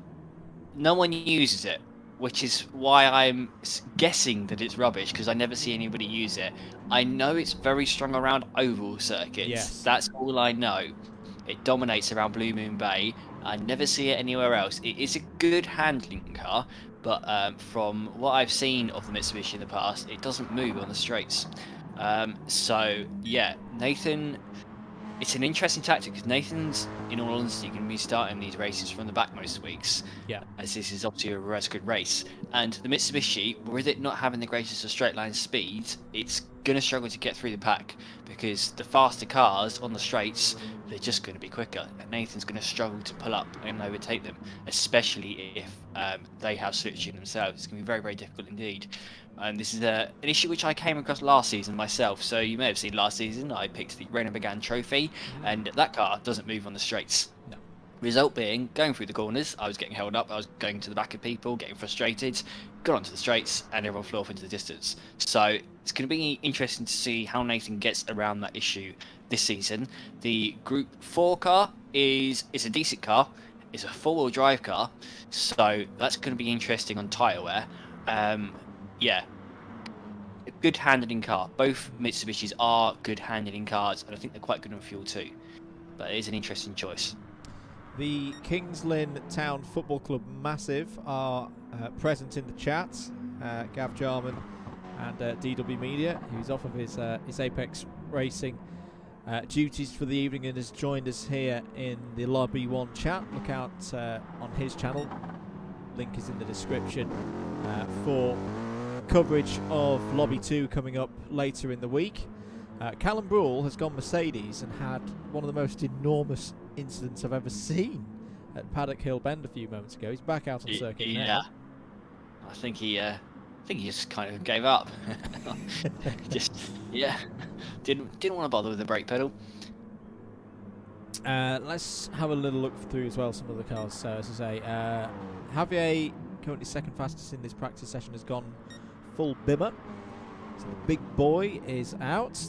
No one uses it, which is why I'm guessing that it's rubbish, because I never see anybody use it. I know it's very strong around oval circuits. Yes. That's all I know. It dominates around Blue Moon Bay. I never see it anywhere else. It is a good handling car, but from what I've seen of the Mitsubishi in the past, it doesn't move on the straights. So, yeah, Nathan, it's an interesting tactic, because Nathan's, in all honesty, going to be starting these races from the back most weeks. Yeah. As this is obviously a reverse good race. And the Mitsubishi, with it not having the greatest of straight line speed, it's going to struggle to get through the pack, because the faster cars on the straights, they're just going to be quicker, and Nathan's going to struggle to pull up and overtake them, especially if they have switching themselves. It's going to be very, very difficult indeed. And this is an issue which I came across last season myself. So you may have seen last season I picked the Renault Megane Trophy, and that car doesn't move on the straights. No. Result being, going through the corners, I was getting held up, I was going to the back of people, getting frustrated, got onto the straights, and everyone flew off into the distance. So it's going to be interesting to see how Nathan gets around that issue this season. The Group 4 car is a decent car. It's a four-wheel drive car, so that's going to be interesting on tyre wear. Yeah, a good handling car. Both Mitsubishis are good handling cars, and I think they're quite good on fuel too. But it is an interesting choice. The Kings Lynn Town Football Club Massive are present in the chat. Gav Jarman and DW Media, who's off of his Apex Racing duties for the evening and has joined us here in the Lobby 1 chat. Look out on his channel. Link is in the description for coverage of Lobby 2 coming up later in the week. Callum Brule has gone Mercedes and had one of the most enormous incidents I've ever seen at Paddock Hill Bend a few moments ago. He's back out on circuit now. I think he just kind of gave up. Didn't want to bother with the brake pedal. Let's have a little look through as well some of the cars. So as I say, Javier, currently second fastest in this practice session, has gone full bimmer. So the big boy is out.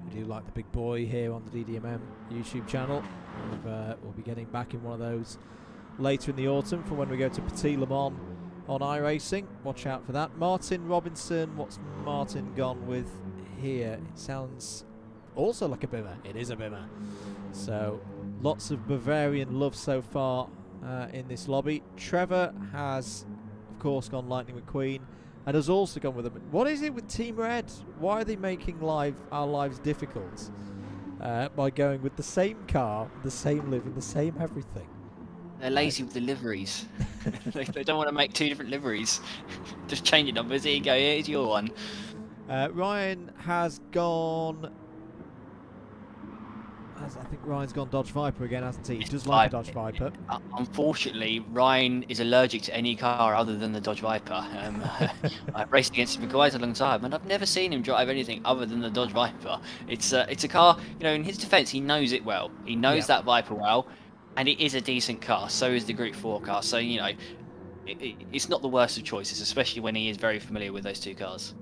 We do like the big boy here on the DDMM YouTube channel. We'll be getting back in one of those later in the autumn for when we go to Petit Le Mans on iRacing. Watch out for that. Martin Robinson, what's Martin gone with here? It sounds also like a bimmer. It is a bimmer. So lots of Bavarian love so far in this lobby. Trevor has, of course, gone Lightning McQueen and has also gone with them. What is it with Team Red? Why are they making our lives difficult by going with the same car, the same livery, the same everything? They're lazy with the liveries. They don't want to make 2 different liveries. Just change the numbers. Here you go. Here's your one. Ryan has gone. I think Ryan's gone Dodge Viper again, hasn't he? He does like a Dodge Viper. Unfortunately, Ryan is allergic to any car other than the Dodge Viper. I've raced against him for quite a long time, and I've never seen him drive anything other than the Dodge Viper. It's a car, you know, in his defence, he knows it well. He knows that Viper well, and it is a decent car. So is the Group 4 car. So, you know, it's not the worst of choices, especially when he is very familiar with those two cars.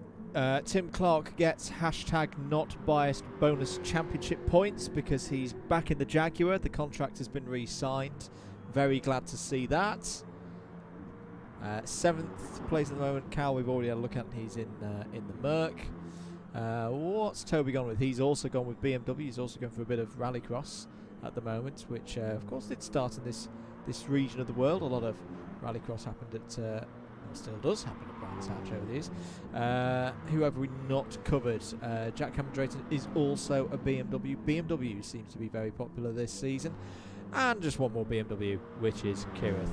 Tim Clark gets #NotBiased bonus championship points because he's back in the Jaguar. The contract has been re-signed. Very glad to see that. 7th place at the moment. Cal, we've already had a look at. He's in the Merc. What's Toby gone with? He's also gone with BMW. He's also going for a bit of rallycross at the moment, which of course did start in this region of the world. A lot of rallycross happened at. Still does happen at Brands Hatch over the years. Who have we not covered? Jack Cameron Drayton is also a BMW. BMW seems to be very popular this season. And just one more BMW, which is Kirith.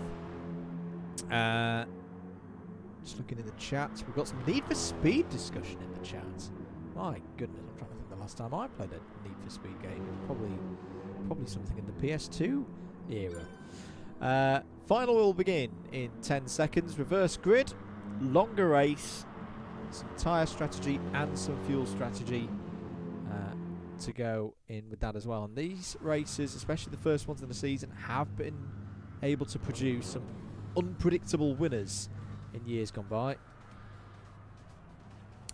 Just looking in the chat. We've got some Need for Speed discussion in the chat. My goodness, I'm trying to think the last time I played a Need for Speed game. It was probably something in the PS2 era. Final will begin in 10 seconds. Reverse grid, longer race, some tyre strategy and some fuel strategy to go in with that as well. And these races, especially the first ones in the season, have been able to produce some unpredictable winners in years gone by.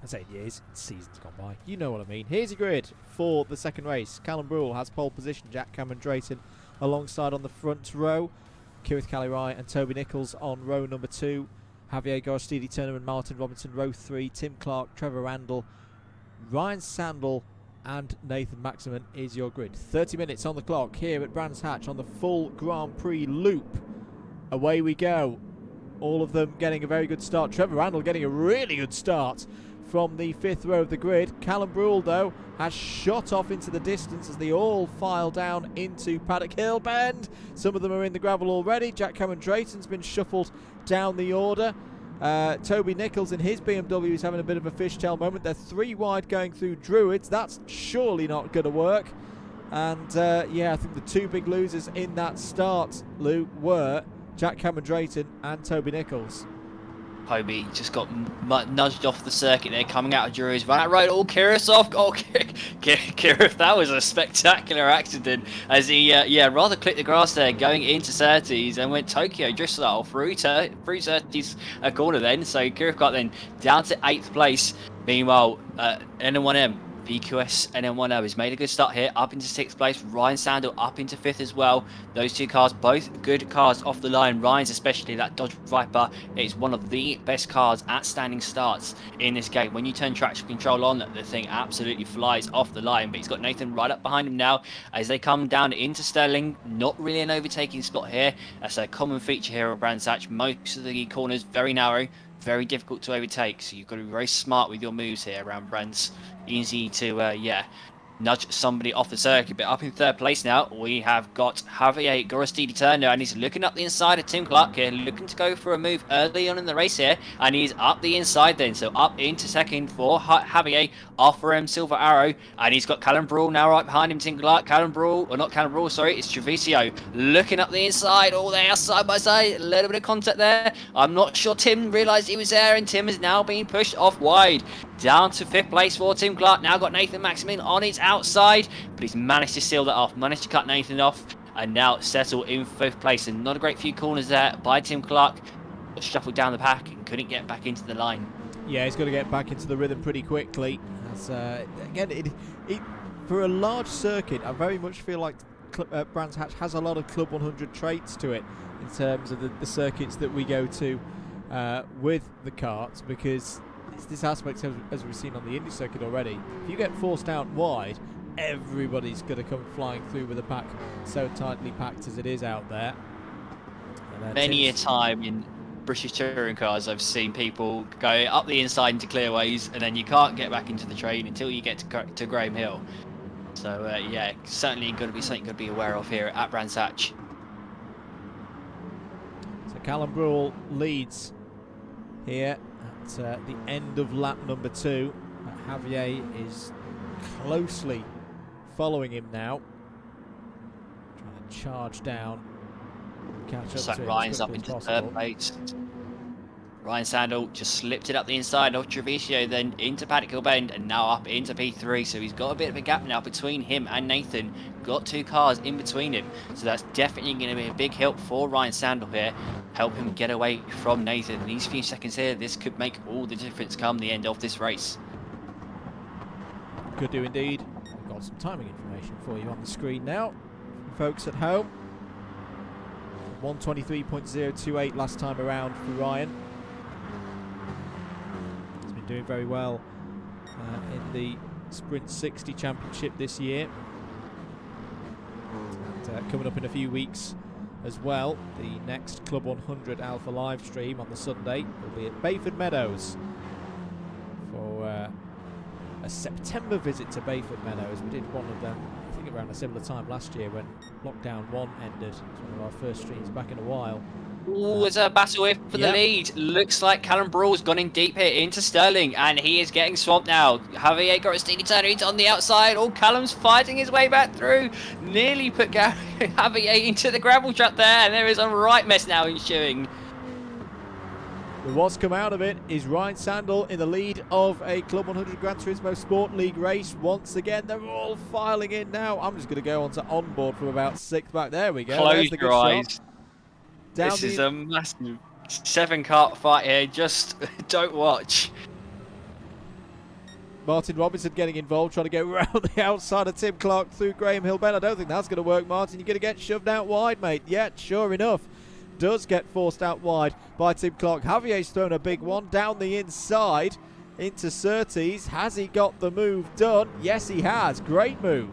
I say years, seasons gone by. You know what I mean. Here's your grid for the second race. Callum Brule has pole position. Jack Cameron Drayton alongside on the front row. Kirith Calirai and Toby Nichols on row number 2. Javier Gorostidi Turner and Martin Robinson row 3. Tim Clark, Trevor Randall, Ryan Sandel and Nathan Maximan is your grid. 30 minutes on the clock here at Brands Hatch on the full Grand Prix loop. Away we go. All of them getting a very good start. Trevor Randall getting a really good start from the 5th row of the grid. Callum Brule, though, has shot off into the distance as they all file down into Paddock Hill Bend. Some of them are in the gravel already. Jack Cameron Drayton's been shuffled down the order. Toby Nichols in his BMW is having a bit of a fishtail moment. They're 3 wide going through Druids. That's surely not going to work. And yeah, I think the 2 big losers in that start, Lou, were Jack Cameron Drayton and Toby Nichols. Toby just got nudged off the circuit there, coming out of Drury's. Ran out right, all Kirith off. Oh, Kirith, that was a spectacular accident as he, rather clipped the grass there, going into Surtees and went Tokyo drift style through Surtees corner then. So Kirith got then down to 8th place. Meanwhile, NM1M. VQS NM1O has made a good start here, up into 6th place. Ryan Sandel up into 5th as well. Those 2 cars, both good cars off the line. Ryan's especially, that Dodge Viper, is one of the best cars at standing starts in this game. When you turn traction control on, the thing absolutely flies off the line. But he's got Nathan right up behind him now as they come down into Sterling. Not really an overtaking spot here. That's a common feature here at Brands Hatch. Most of the corners very narrow, very difficult to overtake, so you've got to be very smart with your moves here around Brands. Easy to, nudge somebody off the circuit. But up in 3rd place now, we have got Javier Gorostidi Turner, and he's looking up the inside of Tim Clark here, looking to go for a move early on in the race here, and he's up the inside then, so up into 2nd for Javier, offer him Silver Arrow, and he's got Callum Brule now right behind him. Tim Clark, it's Treviso looking up the inside. Oh, they are side by side, a little bit of contact there. I'm not sure Tim realised he was there, and Tim is now being pushed off wide. Down to 5th place for Tim Clark. Now got Nathan Maximin on his outside, but he's managed to seal that off, managed to cut Nathan off, and now settle in 5th place. And not a great few corners there by Tim Clark. Got shuffled down the pack and couldn't get back into the line. Yeah, he's got to get back into the rhythm pretty quickly. As, again, for a large circuit, I very much feel like Brands Hatch has a lot of Club 100 traits to it in terms of the circuits that we go to with the karts, because this aspect, as we've seen on the Indy circuit already, if you get forced out wide, everybody's going to come flying through with the pack so tightly packed as it is out there. Many a time in British touring cars, I've seen people go up the inside into clearways, and then you can't get back into the train until you get to Graham Hill. So yeah, certainly going to be something to be aware of here at Brands Hatch. So Callum Brule leads here at the end of lap number 2. Javier is closely following him now. charge down, catch up So to him Ryan's as up quickly into as third possible. place. Ryan Sandel just slipped it up the inside of Treviso, then into Paddock Hill Bend, and now up into P3. So he's got a bit of a gap now between him and Nathan. Got 2 cars in between him. So that's definitely going to be a big help for Ryan Sandel here. Help him get away from Nathan. These few seconds here, this could make all the difference come the end of this race. Could do indeed. We've got some timing information for you on the screen now, folks at home. 1:23.028 last time around for Ryan. He's been doing very well in the Sprint 60 Championship this year. And coming up in a few weeks as well, the next Club 100 Alpha live stream on the Sunday will be at Bayford Meadows for a September visit to Bayford Meadows. We did one of them, I think, around a similar time last year when Lockdown 1 ended. It was one of our first streams back in a while. Ooh, it's a battle here for the lead. Looks like Callum Brawl's gone in deep here into Sterling, and he is getting swamped now. Javier Gorostini on the outside. Oh, Callum's fighting his way back through. Nearly put Javier into the gravel trap there, and there is a right mess now ensuing. But what's come out of it is Ryan Sandel in the lead of a Club 100 Gran Turismo Sport League race. Once again, they're all filing in now. I'm just going to go onto onboard from about 6th back. There we go. Close your eyes. Shot. This is a massive 7-car fight here. Just don't watch. Martin Robinson getting involved, trying to go around the outside of Tim Clark through Graham Hill Bend. I don't think that's going to work, Martin. You're going to get shoved out wide, mate. Yeah, sure enough. Does get forced out wide by Tim Clark. Javier's thrown a big one down the inside into Surtees. Has he got the move done? Yes, he has. Great move.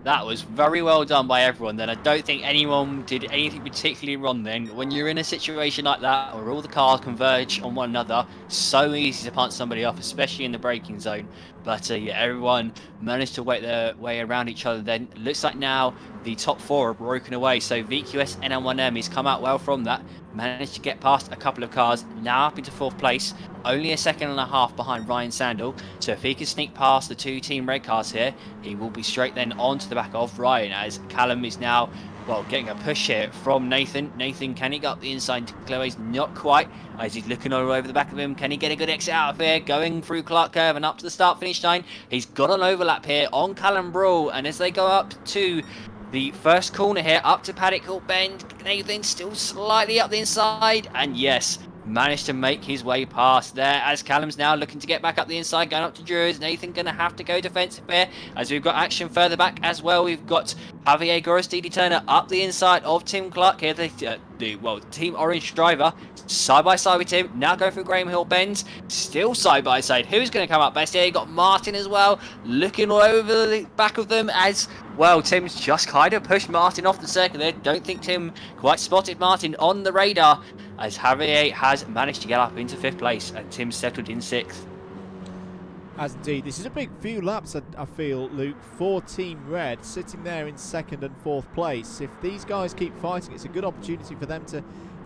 That was very well done by everyone then. I don't think anyone did anything particularly wrong then. When you're in a situation like that where all the cars converge on one another, so easy to punch somebody off, especially in the braking zone. But yeah, everyone managed to work their way around each other then. Looks like now the top 4 are broken away. So VQS NM1M has come out well from that. Managed to get past a couple of cars, now up into 4th place. Only a second and a half behind Ryan Sandel. So if he can sneak past the 2 Team Red cars here, he will be straight then onto the back of Ryan, as Callum is now, well, getting a push here from Nathan. Nathan, can he get up the inside to Chloe's? Not quite, as he's looking all over the back of him. Can he get a good exit out of here? Going through Clark Curve and up to the start-finish line. He's got an overlap here on Callum Brawl, and as they go up to the first corner here, up to Paddock Hill Bend, Nathan still slightly up the inside, and yes, managed to make his way past there, as Callum's now looking to get back up the inside, going up to Druids. Nathan going to have to go defensive here, as we've got action further back as well. We've got Javier Gorostini Turner up the inside of Tim Clark here, the Team Orange driver, side by side with Tim, now going through Graham Hill Bend, still side by side. Who's going to come up best here? You've got Martin as well, looking all over the back of them, as well, Tim's just kind of pushed Martin off the circuit there. Don't think Tim quite spotted Martin on the radar, as Javier has managed to get up into 5th place and Tim settled in 6th. As indeed, this is a big few laps, I feel, Luke, for Team Red, sitting there in 2nd and 4th place. If these guys keep fighting, it's a good opportunity for them to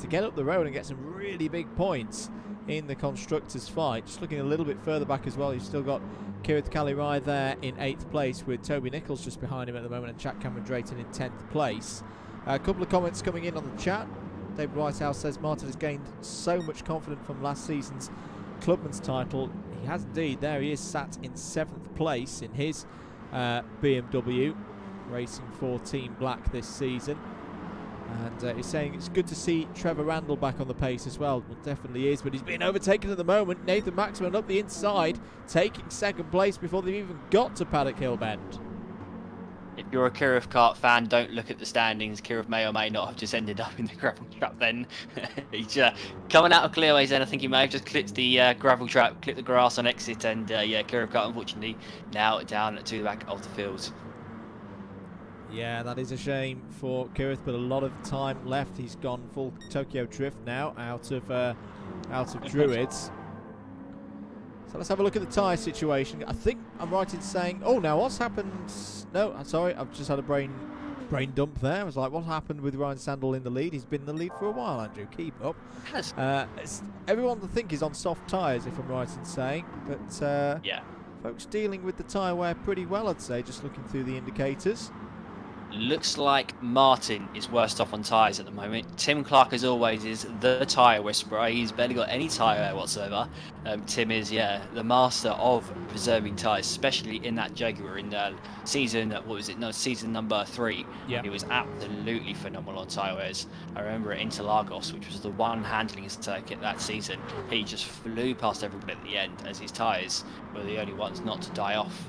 get up the road and get some really big points in the Constructors' fight. Just looking a little bit further back as well, you've still got Kirit Kalirai there in 8th place, with Toby Nichols just behind him at the moment, and Jack Cameron Drayton in 10th place. A couple of comments coming in on the chat. David Whitehouse says Martin has gained so much confidence from last season's Clubman's title. He has indeed. There he is, sat in 7th place in his BMW, racing for Team Black this season. And he's saying it's good to see Trevor Randall back on the pace as well. Well, definitely is, but he's being overtaken at the moment. Nathan Maxwell up the inside, taking 2nd place before they've even got to Paddock Hill Bend. If you're a Kirov kart fan, don't look at the standings. Kirov may or may not have just ended up in the gravel trap then. He's coming out of clearways then. I think he may have just clipped the gravel trap, clipped the grass on exit, and yeah, Kirov kart unfortunately now down to the back of the field. Yeah, that is a shame for Kirith, but a lot of time left. He's gone full Tokyo Drift now, out of Druids. So let's have a look at the tyre situation. I think I'm right in saying, oh, now what's happened? No, I'm sorry, I've just had a brain dump there. I was like, what happened with Ryan Sandel in the lead? He's been in the lead for a while, Andrew. Keep up. Everyone I think is on soft tyres, if I'm right in saying, but yeah, folks dealing with the tyre wear pretty well, I'd say, just looking through the indicators. Looks like Martin is worst off on tyres at the moment. Tim Clark, as always, is the tyre whisperer. He's barely got any tyre air whatsoever. Tim is, yeah, the master of preserving tyres, especially in that Jaguar in season, what was it? No, season number 3. Yeah. He was absolutely phenomenal on tyre wears. I remember at Interlagos, which was the one handling circuit that season, he just flew past everybody at the end as his tyres were the only ones not to die off.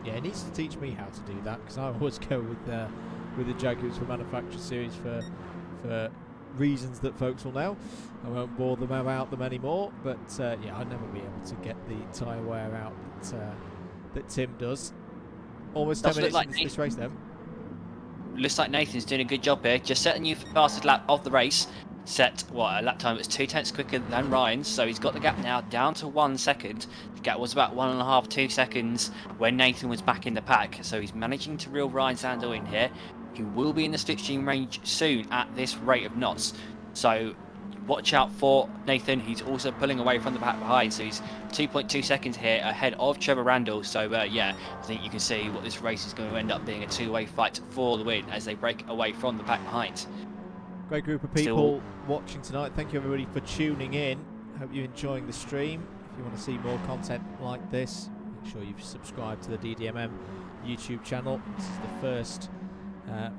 Yeah, he needs to teach me how to do that, because I always go with the Jaguars for Manufacturer Series for reasons that folks will know. I won't bore them about them anymore, but yeah, I'll never be able to get the tyre wear out that Tim does. Almost 10 minutes into this race then. Looks like Nathan's doing a good job here, just setting you fastest lap of the race. Set, what, a lap time was 2 tenths quicker than Ryan's, so he's got the gap now down to 1 second. The gap was about 1.5, 2 seconds when Nathan was back in the pack, so he's managing to reel Ryan Sandel in here. He will be in the slipstream range soon at this rate of knots, so watch out for Nathan. He's also pulling away from the pack behind, so he's 2.2 seconds here ahead of Trevor Randall. So yeah, I think you can see what this race is going to end up being, a two-way fight for the win as they break away from the pack behind. Great group of people watching tonight. Thank you everybody for tuning in. Hope you're enjoying the stream. If you want to see more content like this, make sure you've subscribed to the DDMM YouTube channel. This is the first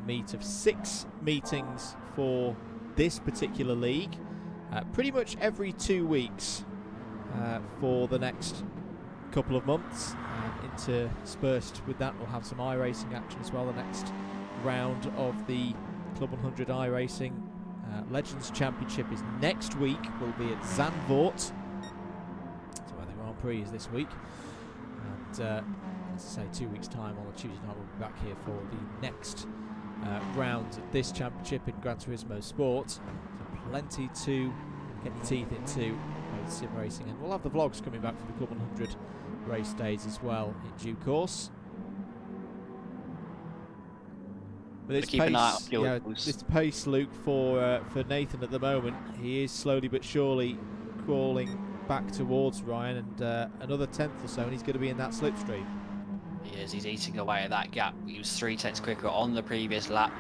meet of 6 meetings for this particular league. Pretty much every 2 weeks for the next couple of months. Interspersed with that, we'll have some iRacing action as well. The next round of the Club 100 iRacing Legends Championship is next week. Will be at Zandvoort. That's where the Grand Prix is this week. And as I say, 2 weeks' time on a Tuesday night, we'll be back here for the next round of this championship in Gran Turismo Sport. So plenty to get your teeth into both sim racing, and we'll have the vlogs coming back for the Club 100 race days as well in due course. But it's this pace, Luke, for Nathan at the moment. He is slowly but surely crawling back towards Ryan, and another tenth or so, and he's going to be in that slipstream. He is. He's eating away at that gap. He was 3 tenths quicker on the previous lap,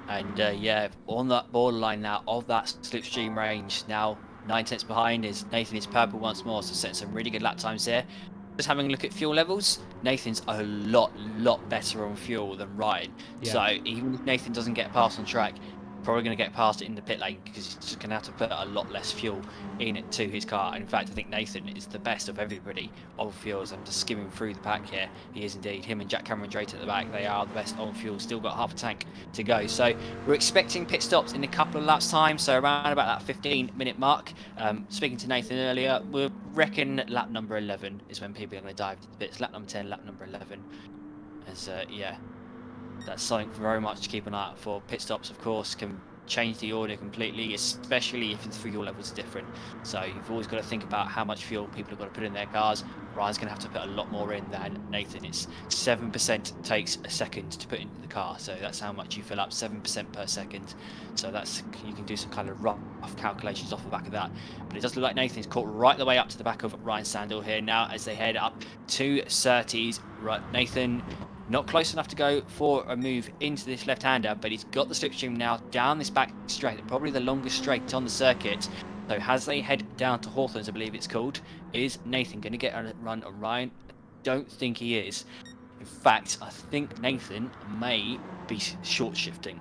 and yeah, on that borderline now of that slipstream range. Now 9 tenths behind is Nathan. Is purple once more, so setting some really good lap times here. Just having a look at fuel levels, Nathan's a lot better on fuel than Ryan. Yeah. So even if Nathan doesn't get past on track, probably going to get past it in the pit lane, because he's just going to have to put a lot less fuel in it to his car. In fact, I think Nathan is the best of everybody on fuels. I'm just skimming through the pack here. He is indeed. Him and Jack Cameron Drayton at the back, they are the best on fuel. Still got half a tank to go. So we're expecting pit stops in a couple of laps time, so around about that 15-minute mark. Speaking to Nathan earlier, we reckon lap number 11 is when people are going to dive into the pits. Lap number 10, lap number 11. As yeah, that's something very much to keep an eye out for. Pit stops, of course, can change the order completely, especially if the fuel levels are different. So you've always got to think about how much fuel people have got to put in their cars. Ryan's going to have to put a lot more in than Nathan. It's 7% takes a second to put into the car, so that's how much you fill up, 7% per second. So that's, you can do some kind of rough calculations off the back of that. But it does look like Nathan's caught right the way up to the back of Ryan Sandel here now as they head up to Surtees. Right, Nathan not close enough to go for a move into this left-hander, but he's got the slipstream now down this back straight, probably the longest straight on the circuit. So as they head down to Hawthorns, I believe it's called, is Nathan going to get a run on Ryan? I don't think he is. In fact, I think Nathan may be short shifting.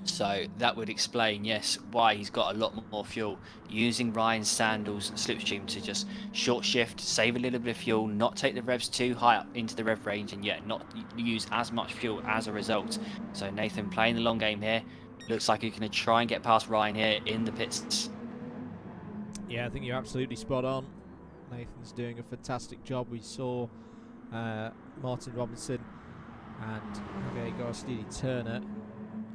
So that would explain, yes, why he's got a lot more fuel, using Ryan Sandel's slipstream to just short shift, save a little bit of fuel, not take the revs too high up into the rev range, and yet not use as much fuel as a result. So Nathan playing the long game here. Looks like he's going to try and get past Ryan here in the pits. Yeah, I think you're absolutely spot on. Nathan's doing a fantastic job. We saw Martin Robinson and Javier Garstini Turner,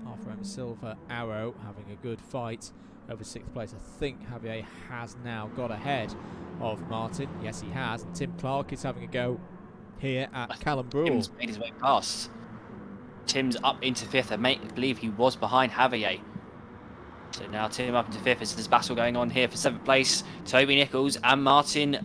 Arthur M. Silver Arrow, having a good fight over 6th place. I think Javier has now got ahead of Martin. Yes, he has. And Tim Clark is having a go here at Callum Brule. Tim's made his way past. Tim's up into 5th. I believe he was behind Javier. So now Tim up into 5th as this battle going on here for 7th place. Toby Nichols and Martin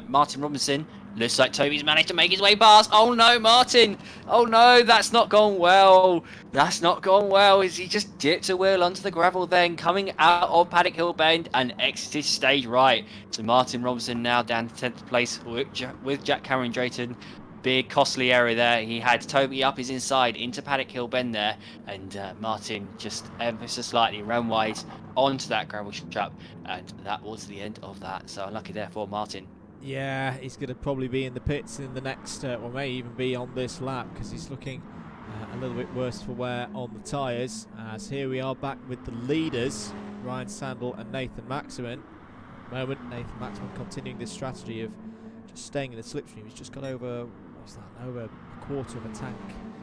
Robinson Looks like Toby's managed to make his way past. Oh no, Martin! Oh no, that's not gone well. That's not gone well. Is he just dipped a wheel onto the gravel then, coming out of Paddock Hill Bend and exited stage right. So Martin Robinson now down to 10th place with Jack Cameron Drayton. Big costly area there. He had Toby up his inside into Paddock Hill Bend there, and Martin just ever so slightly ran wide onto that gravel trap, and that was the end of that. So unlucky there for Martin. Yeah, he's going to probably be in the pits in the next, or may even be on this lap, because he's looking a little bit worse for wear on the tyres. As here we are back with the leaders, Ryan Sandel and Nathan Maximin. Moment, Nathan Maximin continuing this strategy of just staying in the slipstream. He's just got over, what's that, over a quarter of a tank.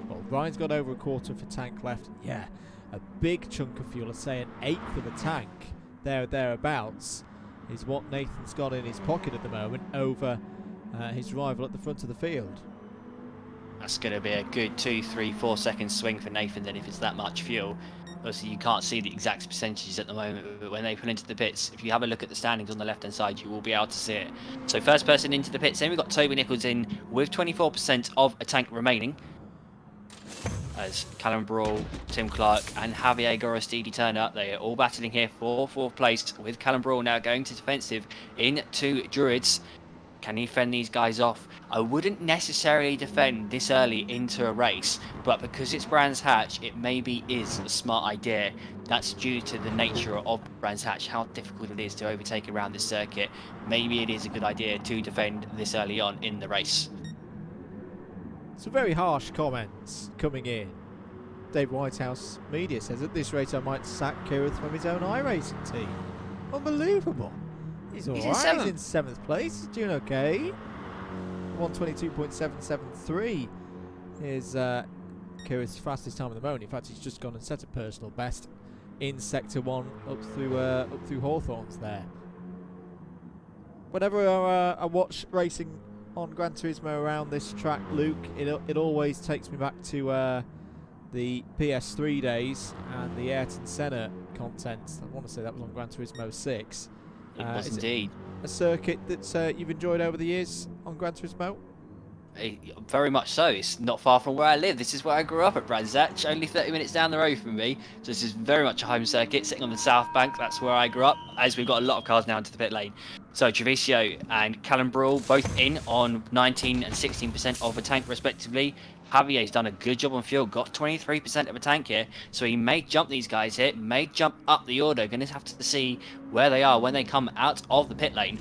Well, Ryan's got over a quarter of a tank left. Yeah, a big chunk of fuel, let's say an eighth of a tank, thereabouts, is what Nathan's got in his pocket at the moment over his rival at the front of the field. That's going to be a good 2, 3, 4 second swing for Nathan then if it's that much fuel. Obviously you can't see the exact percentages at the moment, but when they pull into the pits, if you have a look at the standings on the left hand side, you will be able to see it. So first person into the pits, then we've got Toby Nichols in with 24% of a tank remaining, as Callum Brawl, Tim Clark and Javier Gorostidi turn up. They are all battling here for 4th place, with Callum Brawl now going to defensive into Druids. Can he fend these guys off? I wouldn't necessarily defend this early into a race, but because it's Brands Hatch, it maybe is a smart idea. That's due to the nature of Brands Hatch, how difficult it is to overtake around this circuit. Maybe it is a good idea to defend this early on in the race. Some very harsh comments coming in. Dave Whitehouse Media says at this rate I might sack Kirith from his own iRacing team. Unbelievable. He's alright, he's in 7th place, he's doing okay. 122.773 is Kirith's fastest time at the moment. In fact, he's just gone and set a personal best in Sector 1 up through Hawthorns there. Whenever I watch racing on Gran Turismo around this track, Luke, it always takes me back to the PS3 days and the Ayrton Senna content. I want to say that was on Gran Turismo 6. It was indeed. A circuit that you've enjoyed over the years on Gran Turismo? Very much so. It's not far from where I live. This is where I grew up at Brands Hatch, only 30 minutes down the road from me. So this is very much a home circuit, sitting on the south bank. That's where I grew up, as we've got a lot of cars now into the pit lane. So Treviso and Callum Brawl both in on 19 and 16% of a tank respectively. Javier's done a good job on fuel, got 23% of a tank here, so he may jump these guys here, may jump up the order. Going to have to see where they are when they come out of the pit lane.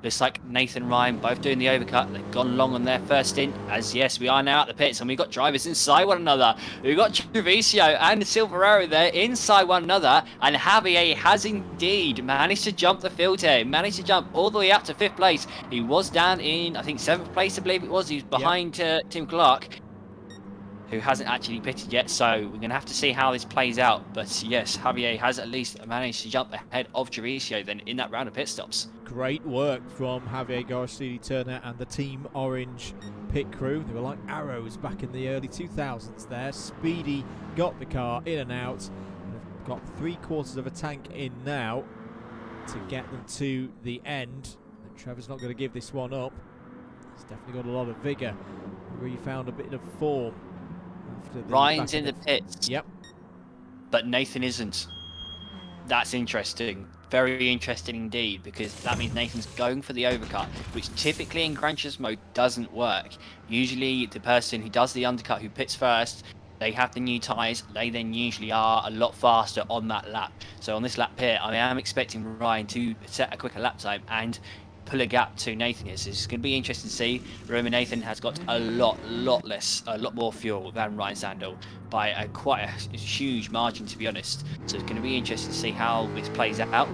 Looks like Nathan and Ryan both doing the overcut. They've gone long on their first stint, as yes, we are now at the pits, and we've got drivers inside one another. We've got Treviso and Silveraro there inside one another, and Javier has indeed managed to jump the field here. Managed to jump all the way up to 5th place. He was down in, I think, 7th place, I believe it was. He was behind Tim Clark, who hasn't actually pitted yet, so we're going to have to see how this plays out. But yes, Javier has at least managed to jump ahead of Treviso then in that round of pit stops. Great work from Javier Gorostidi Turner and the Team Orange pit crew. They were like arrows back in the early 2000s there. Speedy got the car in and out. They've got 3/4 of a tank in now to get them to the end. And Trevor's not going to give this one up. He's definitely got a lot of vigour. Really found a bit of form. Ryan's in the pits. Yep. But Nathan isn't. That's interesting. Very interesting indeed, because that means Nathan's going for the overcut, which typically in Gran Turismo doesn't work. Usually the person who does the undercut, who pits first, they have the new tyres, they then usually are a lot faster on that lap. So on this lap here, I am expecting Ryan to set a quicker lap time and pull a gap to Nathan here. So it's going to be interesting to see. Remember, Nathan has got a lot more fuel than Ryan Sandel by quite a huge margin, to be honest. So it's going to be interesting to see how this plays out.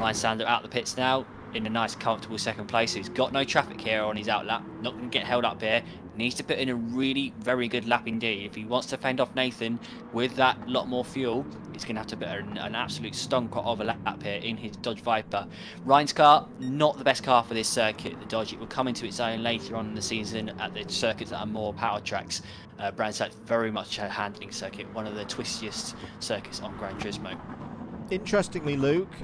Ryan Sandel out the pits now in a nice comfortable 2nd place. So he's got no traffic here on his out lap, not going to get held up here. Needs to put in a really very good lap indeed. If he wants to fend off Nathan with that lot more fuel, he's going to have to put an absolute stonker of a lap here in his Dodge Viper. Ryan's car, not the best car for this circuit, the Dodge. It will come into its own later on in the season at the circuits that are more power tracks. Brands Hatch, very much a handling circuit, one of the twistiest circuits on Gran Turismo. Interestingly, Luke,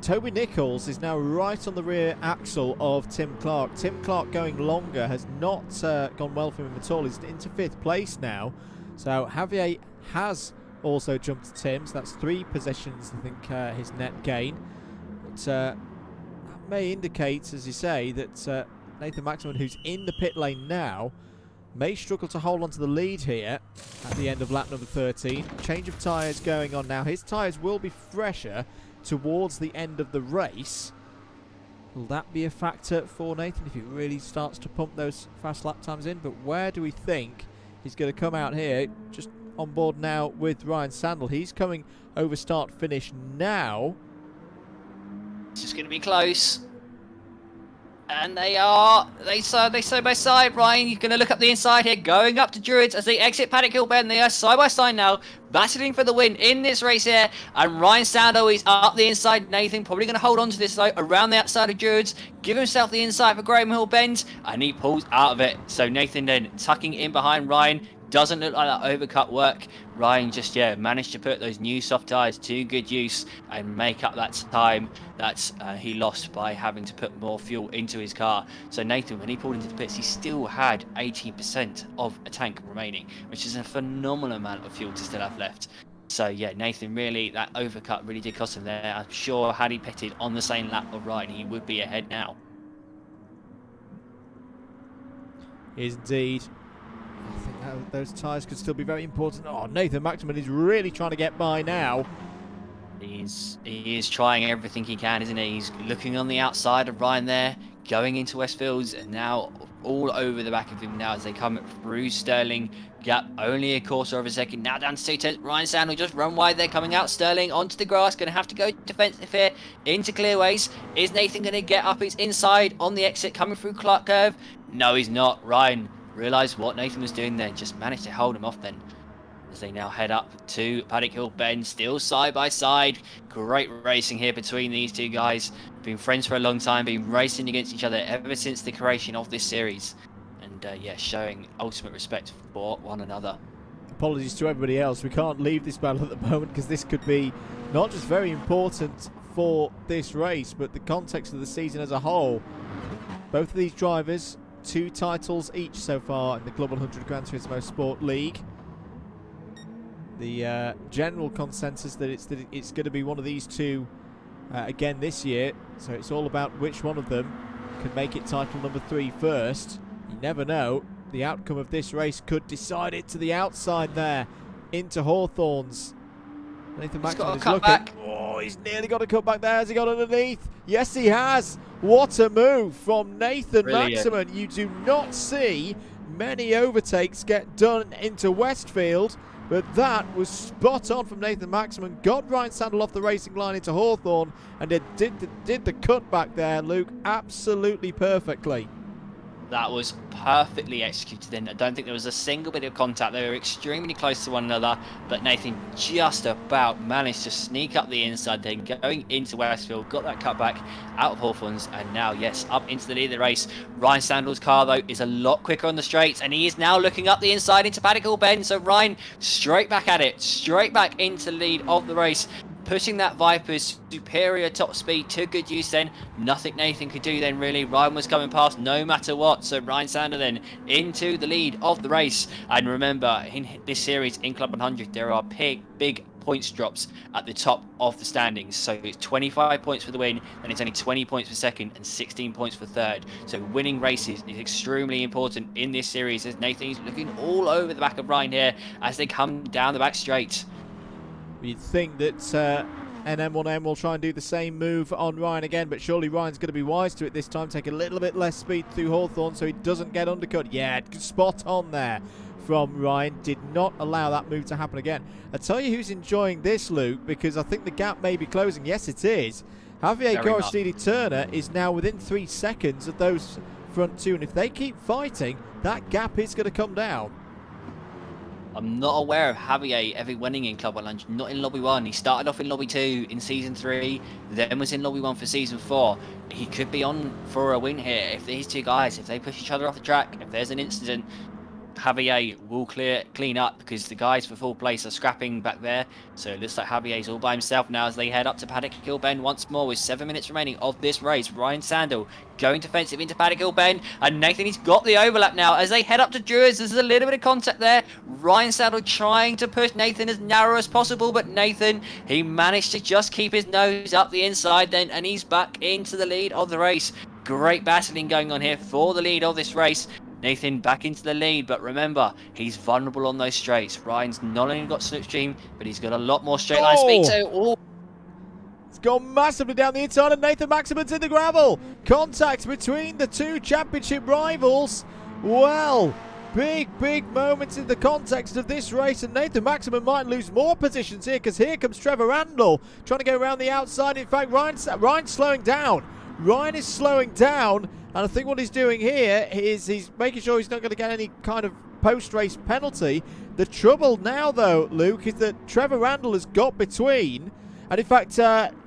Toby Nichols is now right on the rear axle of Tim Clark. Tim Clark going longer has not gone well for him at all. He's into 5th place now. So Javier has also jumped to Tim. So that's 3 positions, I think, his net gain. But that may indicate, as you say, that Nathan Maxman, who's in the pit lane now, may struggle to hold on to the lead here at the end of lap number 13. Change of tyres going on now. His tyres will be fresher towards the end of the race. Will that be a factor for Nathan if he really starts to pump those fast lap times in? But where do we think he's going to come out here? Just on board now with Ryan Sandel. He's coming over start finish now. It's just going to be close. And they side by side. Ryan, you're going to look up the inside here, going up to Druids as they exit Paddock Hill Bend. They are side by side now, battling for the win in this race here. And Ryan Sando is up the inside. Nathan probably going to hold on to this though, around the outside of Druids, give himself the inside for Graham Hill Bend, and he pulls out of it. So Nathan then tucking in behind Ryan. Doesn't look like that overcut work. Ryan just, managed to put those new soft tyres to good use and make up that time that he lost by having to put more fuel into his car. So Nathan, when he pulled into the pits, he still had 18% of a tank remaining, which is a phenomenal amount of fuel to still have left. So yeah, Nathan, really, that overcut really did cost him there. I'm sure had he pitted on the same lap of Ryan, he would be ahead now. Indeed. I think those tyres could still be very important. Oh, Nathan Maxman is really trying to get by now. He is trying everything he can, isn't he? He's looking on the outside of Ryan there, going into Westfields, and now all over the back of him now as they come through Sterling. Gap only a quarter of a second. Now down to 2 tenths. Ryan Sandel just run wide there, coming out. Sterling onto the grass. Going to have to go defensive here into clearways. Is Nathan going to get up his inside on the exit coming through Clark Curve? No, he's not. Ryan realised what Nathan was doing there. Just managed to hold him off then. As they now head up to Paddock Hill Bend, still side by side. Great racing here between these two guys. Been friends for a long time, been racing against each other ever since the creation of this series. And yeah, showing ultimate respect for one another. Apologies to everybody else. We can't leave this battle at the moment because this could be not just very important for this race, but the context of the season as a whole. Both of these drivers, 2 titles each so far in the Club 100 Gran Turismo Sport League. The general consensus that it's going to be one of these two again this year. So it's all about which one of them can make it title number 3 first. You never know. The outcome of this race could decide it to the outside there into Hawthorns. Nathan Maxman is looking. Back. Oh, he's nearly got a cut back there. Has he got underneath? Yes, he has. What a move from Nathan Maxman. You do not see many overtakes get done into Westfield, but that was spot on from Nathan Maxman. Got Ryan Sandel off the racing line into Hawthorn, and it did the cut back there, Luke, absolutely perfectly. That was perfectly executed then. I don't think there was a single bit of contact. They were extremely close to one another, but Nathan just about managed to sneak up the inside then, going into Westfield, got that cutback out of Hawthorns, and now, yes, up into the lead of the race. Ryan Sandel's car, though, is a lot quicker on the straights, and he is now looking up the inside into Paddock Hill Bend, so Ryan straight back at it, straight back into the lead of the race. Pushing that Viper's superior top speed to good use then. Nothing Nathan could do then, really. Ryan was coming past no matter what. So Ryan Sander then into the lead of the race. And remember, in this series in Club 100, there are big points drops at the top of the standings. So it's 25 points for the win, and it's only 20 points for second and 16 points for third. So winning races is extremely important in this series, as Nathan is looking all over the back of Ryan here as they come down the back straight. You'd think that NM1M will try and do the same move on Ryan again, but surely Ryan's going to be wise to it this time, take a little bit less speed through Hawthorn so he doesn't get undercut. Yeah, spot on there from Ryan. Did not allow that move to happen again. I tell you who's enjoying this, Luke, because I think the gap may be closing. Yes, it is. Javier Gorostidi-Turner is now within 3 seconds of those front two, and if they keep fighting, that gap is going to come down. I'm not aware of Javier ever winning in Club 100, not in Lobby 1. He started off in Lobby 2 in Season 3, then was in Lobby 1 for Season 4. He could be on for a win here if these two guys, if they push each other off the track, if there's an incident. Javier will clean up because the guys for full place are scrapping back there. So it looks like Javier's all by himself now as they head up to Paddock Hill Bend once more with 7 minutes remaining of this race. Ryan Sandel going defensive into Paddock Hill Bend, and Nathan, he's got the overlap now as they head up to Druids. There's a little bit of contact there. Ryan Sandel trying to push Nathan as narrow as possible, but Nathan, he managed to just keep his nose up the inside then, and he's back into the lead of the race. Great battling going on here for the lead of this race. Nathan back into the lead, but remember, he's vulnerable on those straights. Ryan's not only got slipstream, but he's got a lot more straight line speed too. Oh. It's gone massively down the inside, and Nathan Maximan's in the gravel. Contact between the two championship rivals. Well, big moments in the context of this race, and Nathan Maximan might lose more positions here, because here comes Trevor Randall trying to go around the outside. In fact, Ryan's slowing down. Ryan is slowing down. And I think what he's doing here is he's making sure he's not going to get any kind of post-race penalty. The trouble now, though, Luke, is that Trevor Randall has got between. And in fact,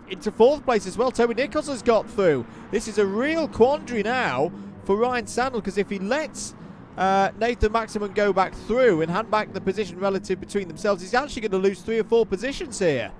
into fourth place as well, Toby Nichols has got through. This is a real quandary now for Ryan Sandel, because if he lets Nathan Maximan go back through and hand back the position relative between themselves, he's actually going to lose 3 or 4 positions here.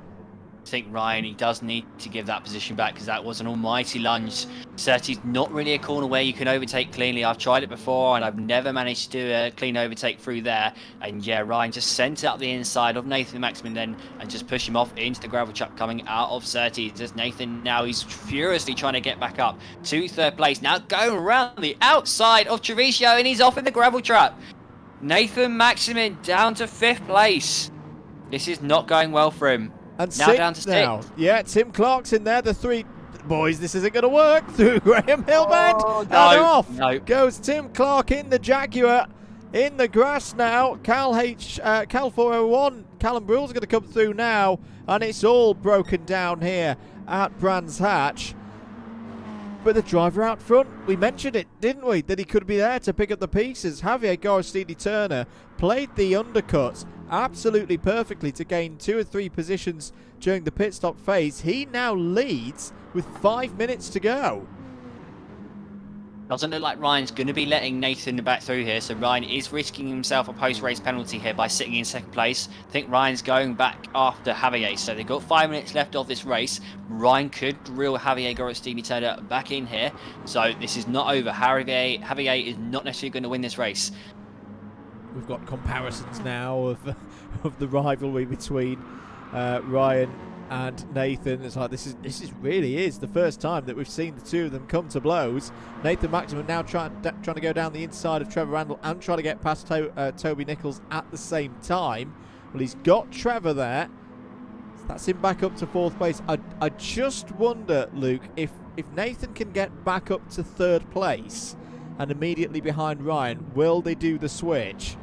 I think Ryan, he does need to give that position back because that was an almighty lunge. Surtees not really a corner where you can overtake cleanly. I've tried it before and I've never managed to do a clean overtake through there. And yeah, Ryan just sent it up the inside of Nathan Maximan then and just push him off into the gravel trap coming out of Surtees. As Nathan now, he's furiously trying to get back up to third place. Now going around the outside of Treviso and he's off in the gravel trap. Nathan Maximan down to 5th place. This is not going well for him. And now down to 6th. Yeah, Tim Clark's in there. The 3 boys, this isn't going to work. Through Graham Hillband. Oh, and off no. goes Tim Clark in the Jaguar. In the grass now. Cal 401. Callum Brule's going to come through now. And it's all broken down here at Brands Hatch. But the driver out front, we mentioned it, didn't we? That he could be there to pick up the pieces. Javier Gorostidi-Turner played the undercut absolutely perfectly to gain 2 or 3 positions during the pit stop phase. He now leads with 5 minutes to go. Doesn't look like Ryan's going to be letting Nathan back through here, so Ryan is risking himself a post-race penalty here by sitting in 2nd place. I think Ryan's going back after Javier, so they've got 5 minutes left of this race. Ryan could reel Javier Gorostidi-Turner back in here, so this is not over. Javier is not necessarily going to win this race. We've got comparisons now of the rivalry between Ryan and Nathan. It's like this is really is the first time that we've seen the two of them come to blows. Nathan Maximan now trying to go down the inside of Trevor Randall and trying to get past Toby Nichols at the same time. Well, he's got Trevor there. So that's him back up to 4th place. I just wonder, Luke, if Nathan can get back up to 3rd place and immediately behind Ryan, will they do the switch?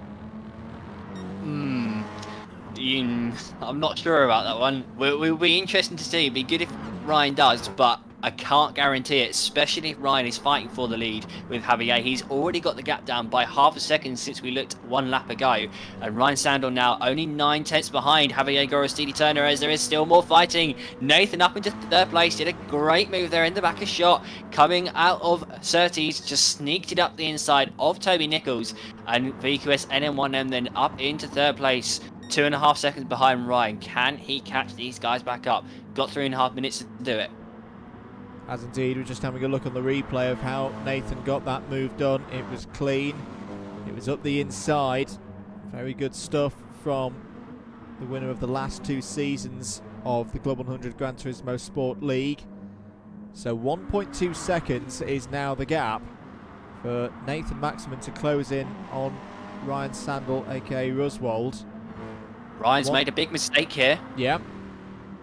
I'm not sure about that one. We'll be interesting to see. It'd be good if Ryan does, but I can't guarantee it, especially if Ryan is fighting for the lead with Javier. He's already got the gap down by half a second since we looked 1 lap ago. And Ryan Sandel now only 9 tenths behind Javier Gorostidi-Turner as there is still more fighting. Nathan up into 3rd place, did a great move there in the back of shot. Coming out of Surtees, just sneaked it up the inside of Toby Nichols. And VQS NM1M then up into 3rd place. 2.5 seconds behind Ryan. Can he catch these guys back up? Got 3.5 minutes to do it. As indeed, we're just having a look on the replay of how Nathan got that move done. It was clean. It was up the inside. Very good stuff from the winner of the last 2 seasons of the Club 100 Gran Turismo Sport League. So 1.2 seconds is now the gap for Nathan Maximan to close in on Ryan Sandel, aka Ruswold. Ryan's made a big mistake here. Yeah.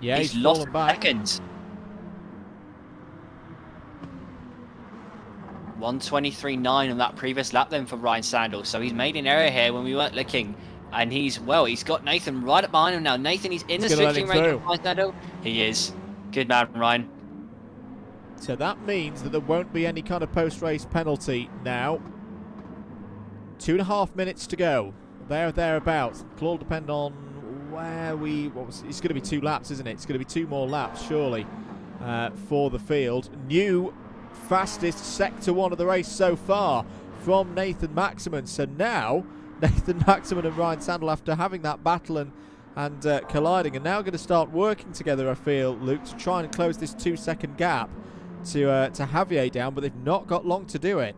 Yeah, he's lost back. Seconds. 1:23.9 on that previous lap then for Ryan Sandel. So he's made an error here when we weren't looking. And he's got Nathan right up behind him now. Nathan, he's in the switching range of Ryan Sandel. He is. Good man, Ryan. So that means that there won't be any kind of post-race penalty now. 2.5 minutes to go. Thereabouts. It'll all depend on where it's going to be 2 laps, isn't it? It's going to be 2 more laps, surely, for the field. New fastest Sector 1 of the race so far from Nathan Maximan. So now Nathan Maximin and Ryan Sandel, after having that battle and colliding, are now going to start working together, I feel, Luke, to try and close this 2-second gap to Javier down, but they've not got long to do it.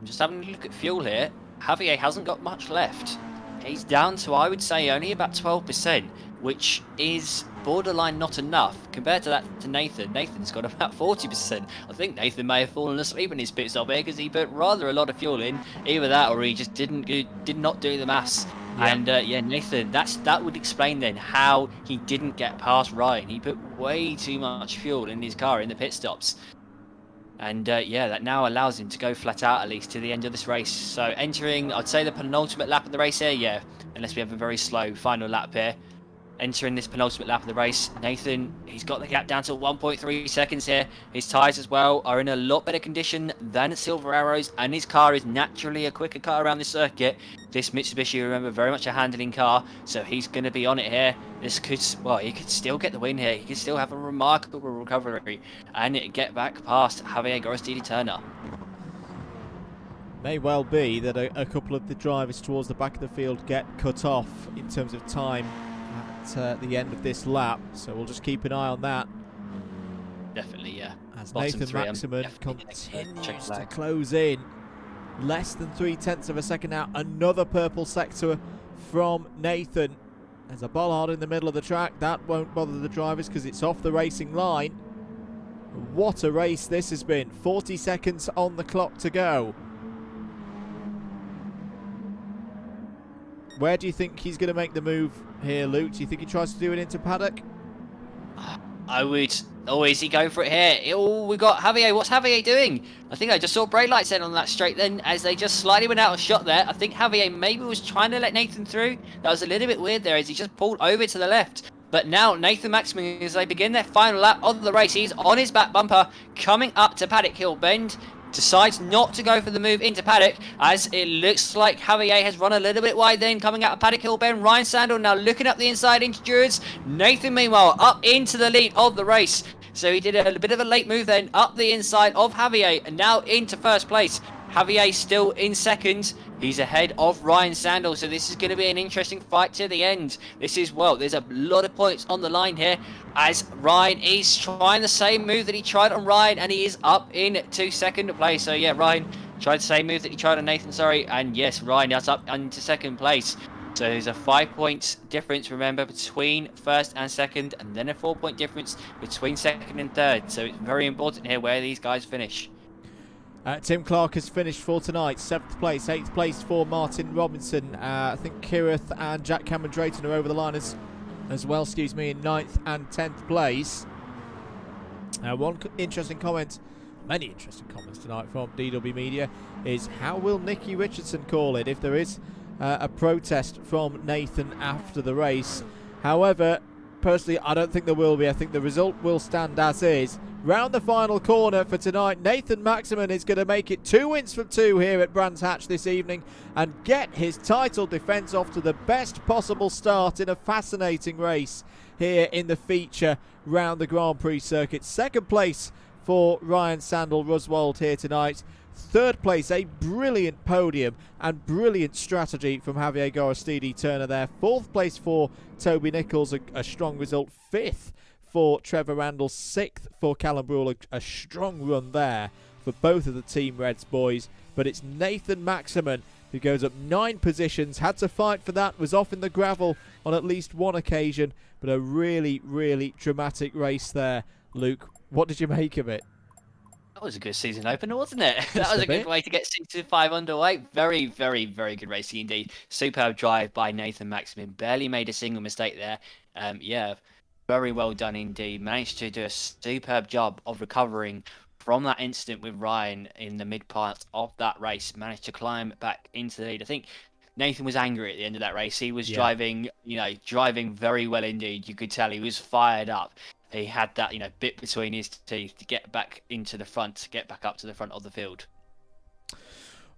I'm just having a look at fuel here. Javier hasn't got much left. He's down to, I would say, only about 12%, which is borderline not enough compared to that to Nathan. Nathan's got about 40%. I think Nathan may have fallen asleep in his pit stop here because he put rather a lot of fuel in. Either that or he just did not do the maths. Yeah. And yeah, Nathan, that would explain then how he didn't get past Ryan. He put way too much fuel in his car in the pit stops. And yeah, that now allows him to go flat out at least to the end of this race. So entering, I'd say, the penultimate lap of the race here, yeah, unless we have a very slow final lap here. Entering this penultimate lap of the race, Nathan, he's got the gap down to 1.3 seconds here. His tyres as well are in a lot better condition than Silver Arrow's, and his car is naturally a quicker car around the circuit. This Mitsubishi, remember, very much a handling car, so he's going to be on it here. This could, well, he could still get the win here. He could still have a remarkable recovery and get back past Javier Gorostidi Turner. May well be that a couple of the drivers towards the back of the field get cut off in terms of time at the end of this lap, so we'll just keep an eye on that. Definitely, yeah. As Nathan Maximin continues to close in. Less than 0.3 of a second now. Another purple sector from Nathan. There's a bollard in the middle of the track. That won't bother the drivers because it's off the racing line. What a race this has been. 40 seconds on the clock to go. Where do you think he's going to make the move here, Luke? Do you think he tries to do it into paddock? I would. Oh, is he going for it here? Oh, we got Javier. What's Javier doing? I think I just saw brake lights then on that straight then as they just slightly went out of shot there. I think Javier maybe was trying to let Nathan through. That was a little bit weird there as he just pulled over to the left. But now Nathan Maximin, as they begin their final lap of the race, he's on his back bumper coming up to Paddock Hill Bend. Decides not to go for the move into paddock as it looks like Javier has run a little bit wide then coming out of Paddock Hill Bend. Ryan Sandel now looking up the inside into Druids. Nathan meanwhile up into the lead of the race. So he did a bit of a late move then up the inside of Javier and now into first place. Javier still in second. He's ahead of Ryan Sandel, so this is going to be an interesting fight to the end. This is, well, there's a lot of points on the line here as Ryan is trying the same move that he tried on Ryan, and he is up into second place. So yeah, Ryan tried the same move that he tried on Nathan, sorry, and yes, Ryan is up into second place. So there's a 5-point difference, remember, between first and second, and then a 4-point difference between second and third. So it's very important here where these guys finish. Tim Clark has finished for tonight, 7th place, 8th place for Martin Robinson. I think Kirith and Jack Cameron Drayton are over the line as well, excuse me, in 9th and 10th place. One interesting comment, many interesting comments tonight from DW Media, is how will Nicky Richardson call it if there is a protest from Nathan after the race? However, personally, I don't think there will be. I think the result will stand as is. Round the final corner for tonight, Nathan Maximin is going to make it 2 wins from 2 here at Brands Hatch this evening and get his title defence off to the best possible start in a fascinating race here in the feature round the Grand Prix circuit. 2nd place for Ryan Sandel Ruswald here tonight. 3rd place, a brilliant podium and brilliant strategy from Javier Gorostidi Turner there. 4th place for Toby Nichols, a strong result. 5th for Trevor Randall. 6th for Callum Brule, a strong run there for both of the Team Reds boys. But it's Nathan Maximin who goes up 9 positions. Had to fight for that, was off in the gravel on at least one occasion. But a really, really dramatic race there. Luke, what did you make of it? That was a good season opener, wasn't it? That was a good way to get season 5 underway. Very, very, very good racing indeed. Superb drive by Nathan Maximin. Barely made a single mistake there. Yeah, very well done indeed. Managed to do a superb job of recovering from that incident with Ryan in the mid part of that race. Managed to climb back into the lead. I think Nathan was angry at the end of that race. He was driving, driving very well indeed. You could tell he was fired up. He had that, bit between his teeth to get back into the front, to get back up to the front of the field.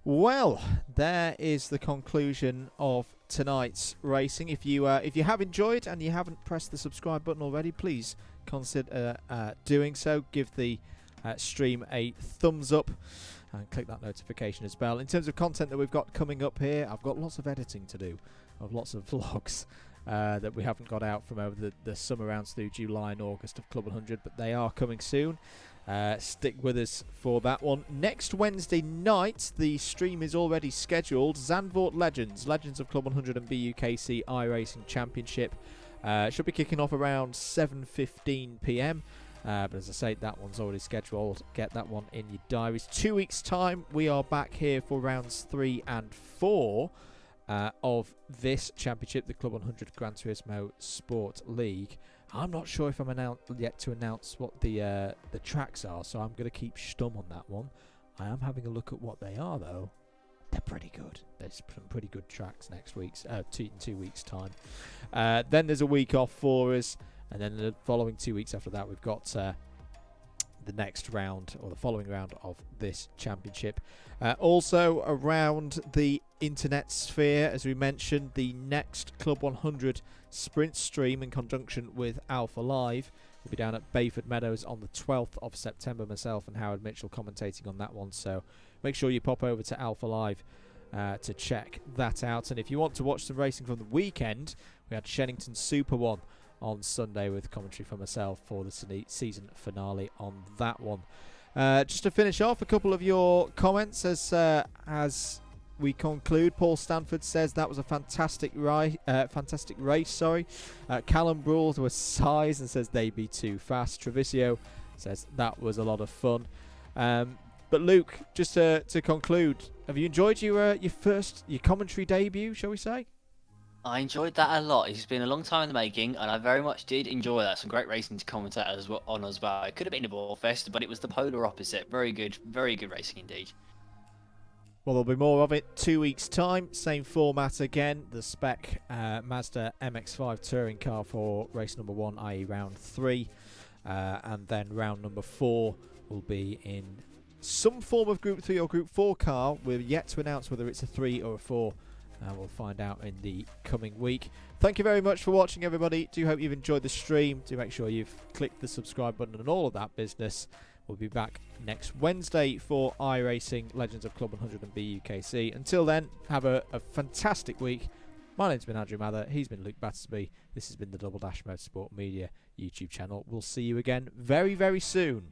Well, there is the conclusion of tonight's racing. If you have enjoyed and you haven't pressed the subscribe button already, please consider doing so. Give the stream a thumbs up. and click that notification as well. In terms of content that we've got coming up here, I've got lots of editing to do of lots of vlogs that we haven't got out from over the summer rounds through July and August of Club 100, but they are coming soon. Stick with us for that one. Next Wednesday night, the stream is already scheduled. Zandvoort Legends of Club 100 and BUKC iRacing Championship should be kicking off around 7:15 p.m. But as I say, that one's already scheduled. Get that one in your diaries. 2 weeks' time, we are back here for rounds 3 and 4 of this championship, the Club 100 Gran Turismo Sport League. I'm not sure if I'm yet to announce what the tracks are, so I'm going to keep stum on that one. I am having a look at what they are, though. They're pretty good. There's some pretty good tracks next week's in 2 weeks' time. Then there's a week off for us, and then the following 2 weeks after that, we've got the next round, or the following round of this championship. Also around the internet sphere, as we mentioned, the next Club 100 sprint stream in conjunction with Alpha Live will be down at Bayford Meadows on the 12th of September. Myself and Howard Mitchell commentating on that one, so make sure you pop over to Alpha Live to check that out. And if you want to watch some racing from the weekend, we had Shennington Super 1 on Sunday with commentary from myself for the season finale on that one. Just to finish off, a couple of your comments as we conclude. Paul Stanford says that was a fantastic race. Callum Brawls was size and says they be too fast. Treviso says that was a lot of fun. But Luke, just to conclude, have you enjoyed your commentary debut, shall we say? I enjoyed that a lot. It's been a long time in the making, and I very much did enjoy that. Some great racing to commentate on as well. It could have been a ball fest, but it was the polar opposite. Very good racing indeed. Well, there'll be more of it 2 weeks' time. Same format again. The spec Mazda MX-5 touring car for race number 1, i.e. round 3. And then round number 4 will be in some form of Group 3 or Group 4 car. We're yet to announce whether it's a 3 or a 4. We'll find out in the coming week. Thank you very much for watching, everybody. Do hope you've enjoyed the stream. Do make sure you've clicked the subscribe button and all of that business. We'll be back next Wednesday for iRacing, Legends of Club 100 and BUKC. Until then, have a fantastic week. My name's been Andrew Mather. He's been Luke Battersby. This has been the Double Dash Motorsport Media YouTube channel. We'll see you again very, very soon.